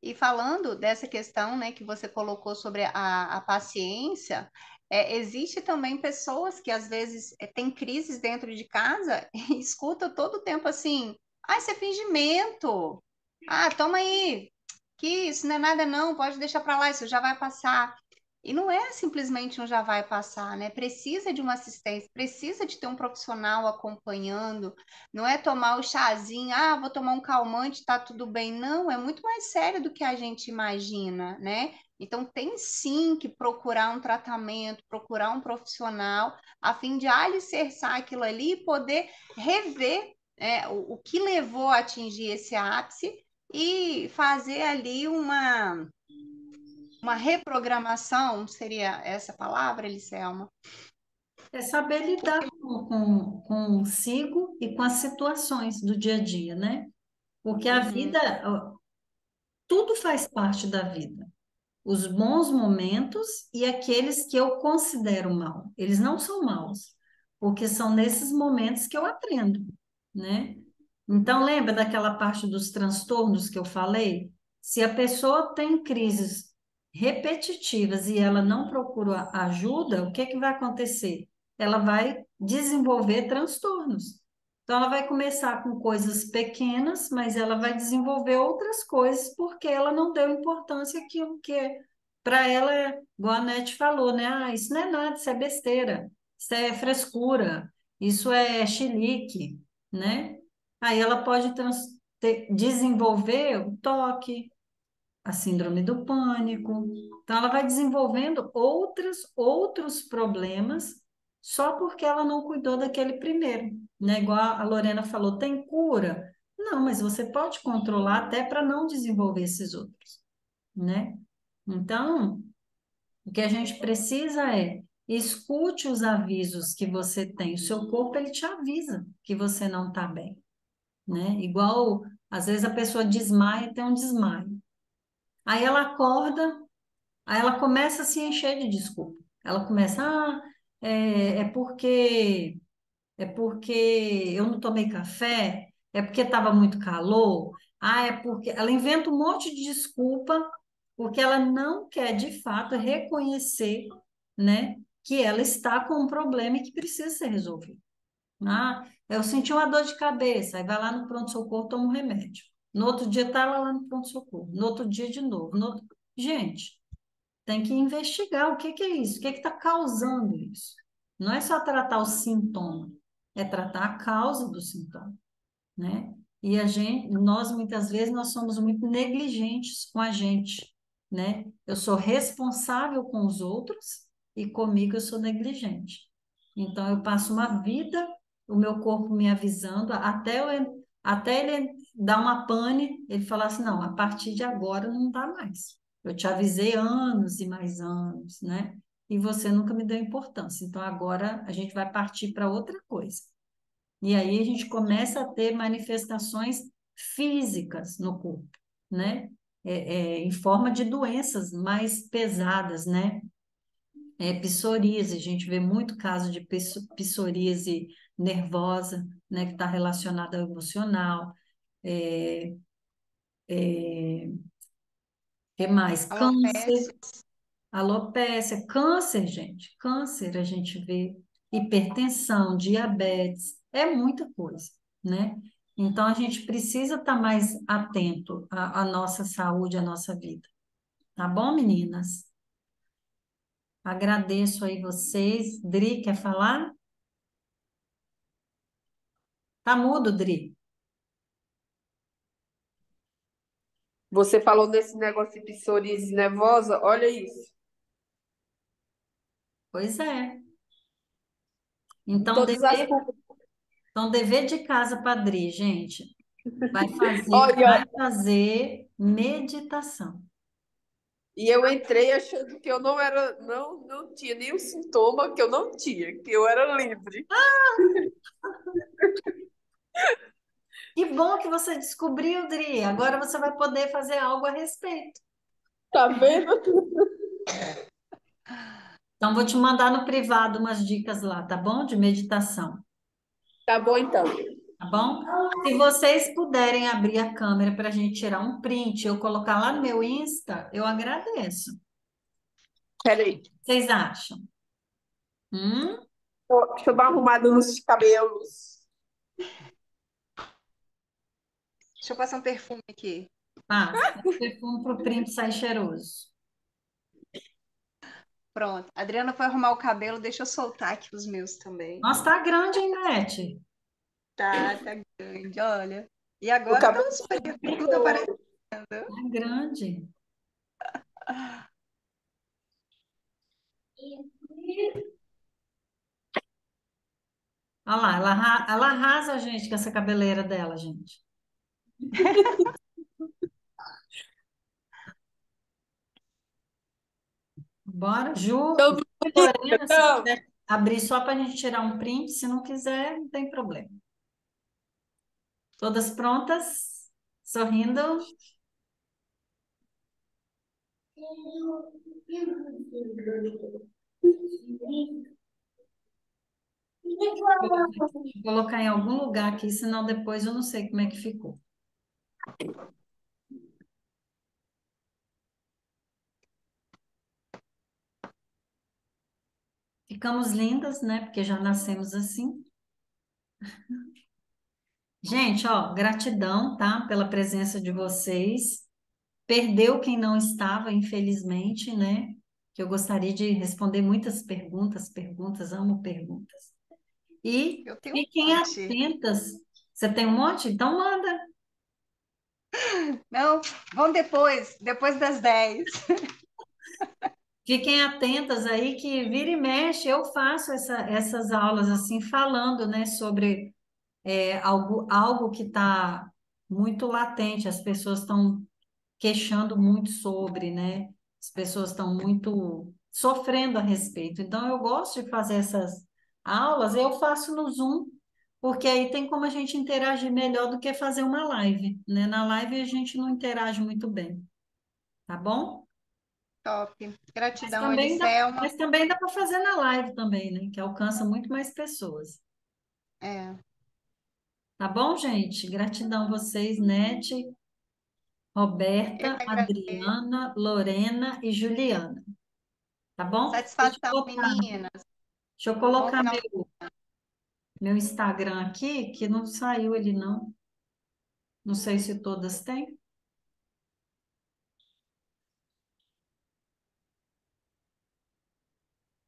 E falando dessa questão, né, que você colocou sobre a paciência, existe também pessoas que às vezes têm crises dentro de casa e escuta todo o tempo assim, ah, isso é fingimento, ah, toma aí, que isso não é nada não, pode deixar para lá, isso já vai passar. E não é simplesmente um já vai passar, né? Precisa de uma assistência, precisa de ter um profissional acompanhando. Não é tomar o chazinho, ah, vou tomar um calmante, tá tudo bem. Não, é muito mais sério do que a gente imagina, né? Então tem sim que procurar um tratamento, procurar um profissional, a fim de alicerçar aquilo ali e poder rever, o que levou a atingir esse ápice e fazer ali uma reprogramação, seria essa palavra, Eliselma? É saber lidar consigo e com as situações do dia a dia, né? Porque a Uhum. vida, ó, tudo faz parte da vida. Os bons momentos e aqueles que eu considero mal. Eles não são maus, porque são nesses momentos que eu aprendo, né? Então, lembra daquela parte dos transtornos que eu falei? Se a pessoa tem crises repetitivas e ela não procura ajuda, o que que vai acontecer? Ela vai desenvolver transtornos. Então, ela vai começar com coisas pequenas, mas ela vai desenvolver outras coisas porque ela não deu importância àquilo que para ela, igual a Nete falou, né? Ah, isso não é nada, isso é besteira, isso é frescura, isso é chilique, né? Aí ela pode desenvolver o toque, a síndrome do pânico. Então, ela vai desenvolvendo outros problemas só porque ela não cuidou daquele primeiro, né? Igual a Lorena falou, tem cura? Não, mas você pode controlar até para não desenvolver esses outros, né? Então, o que a gente precisa é escute os avisos que você tem. O seu corpo, ele te avisa que você não está bem, né? Igual, às vezes a pessoa desmaia, tem um desmaio. Aí ela acorda, aí ela começa a se encher de desculpa. Ela começa, é porque eu não tomei café, é porque estava muito calor, é porque ela inventa um monte de desculpa porque ela não quer de fato reconhecer, né, que ela está com um problema e que precisa ser resolvido. Eu senti uma dor de cabeça, aí vai lá no pronto-socorro, toma um remédio. No outro dia tá ela lá no pronto-socorro, no outro dia de novo. Gente, tem que investigar o que que é isso, o que que está causando isso. Não é só tratar o sintoma, é tratar a causa do sintoma, né? E nós muitas vezes nós somos muito negligentes com a gente, né? Eu sou responsável com os outros e comigo eu sou negligente. Então eu passo uma vida, o meu corpo me avisando, até ele dar uma pane, ele falar assim, não, a partir de agora não dá mais. Eu te avisei anos e mais anos, né? E você nunca me deu importância. Então agora a gente vai partir para outra coisa. E aí a gente começa a ter manifestações físicas no corpo, né? Em forma de doenças mais pesadas, né? Psoríase, a gente vê muito caso de psoríase nervosa, né? Que está relacionada ao emocional. É, que mais? Câncer. Alopecia. Alopécia, câncer, gente, câncer a gente vê, hipertensão, diabetes, é muita coisa, né? Então a gente precisa estar mais atento à nossa saúde, à nossa vida. Tá bom, meninas? Agradeço aí vocês. Dri, quer falar? Tá mudo, Dri. Você falou nesse negócio de psoríase nervosa, olha isso. Pois é. Em Então, todas as curvas. dever de casa para Dri, gente. Olha, Vai fazer meditação. e eu entrei achando que eu não era, não tinha nenhum sintoma que eu não tinha, que eu era livre. Que bom que você descobriu, Dri. Agora você vai poder fazer algo a respeito. Tá vendo? Então, vou te mandar no privado umas dicas lá, tá bom? De meditação, Tá bom então. tá bom? Se vocês puderem abrir a câmera para a gente tirar um print e eu colocar lá no meu Insta, eu agradeço. Peraí. Vocês acham? Hum? Deixa eu dar uma arrumada nos cabelos. Deixa eu passar um perfume aqui. Passa. O perfume pro print sair cheiroso. Pronto. A Adriana foi arrumar o cabelo, deixa eu soltar aqui os meus também. Nossa, tá grande, hein, Beth? Tá grande, olha. E O agora tá cabelo uns subiu. tudo aparecendo. Tá grande. Olha lá, ela arrasa, gente, com essa cabeleira dela, gente. Bora, Ju, Então, Lorena, se não. quiser abrir só para a gente tirar um print, se não quiser, não tem problema. Todas prontas? Sorrindo? Vou colocar em algum lugar aqui, senão depois eu não sei como é que ficou. Ficamos lindas, né? Porque já nascemos assim. Gente, ó, gratidão, tá? Pela presença de vocês. Perdeu quem não estava, infelizmente, né? Que eu gostaria de responder muitas perguntas, amo perguntas. E Eu tenho um fiquem monte. atentas. Você tem um monte? Então manda. Não, vão depois das 10. Fiquem atentas aí que vira e mexe, eu faço essas aulas assim, falando, né, sobre algo que está muito latente, as pessoas estão queixando muito sobre, né? As pessoas estão muito sofrendo a respeito. Então, eu gosto de fazer essas aulas, eu faço no Zoom, porque aí tem como a gente interagir melhor do que fazer uma live, né? Na live a gente não interage muito bem, tá bom? Top. Mas Gratidão, também dá, Eliselma. mas também dá para fazer na live também, né? Que alcança muito mais pessoas. É, Tá bom, gente? Gratidão vocês, Nete, eu Roberta, que agradeço. Adriana, Lorena e Juliana. Tá bom? Satisfação, meninas. Deixa eu Bom colocar final. meu Instagram aqui, que não saiu ele não. Não sei se todas têm.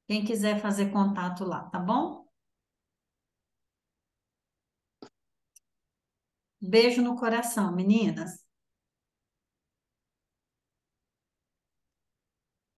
Quem quiser fazer contato lá, tá bom? Beijo no coração, meninas.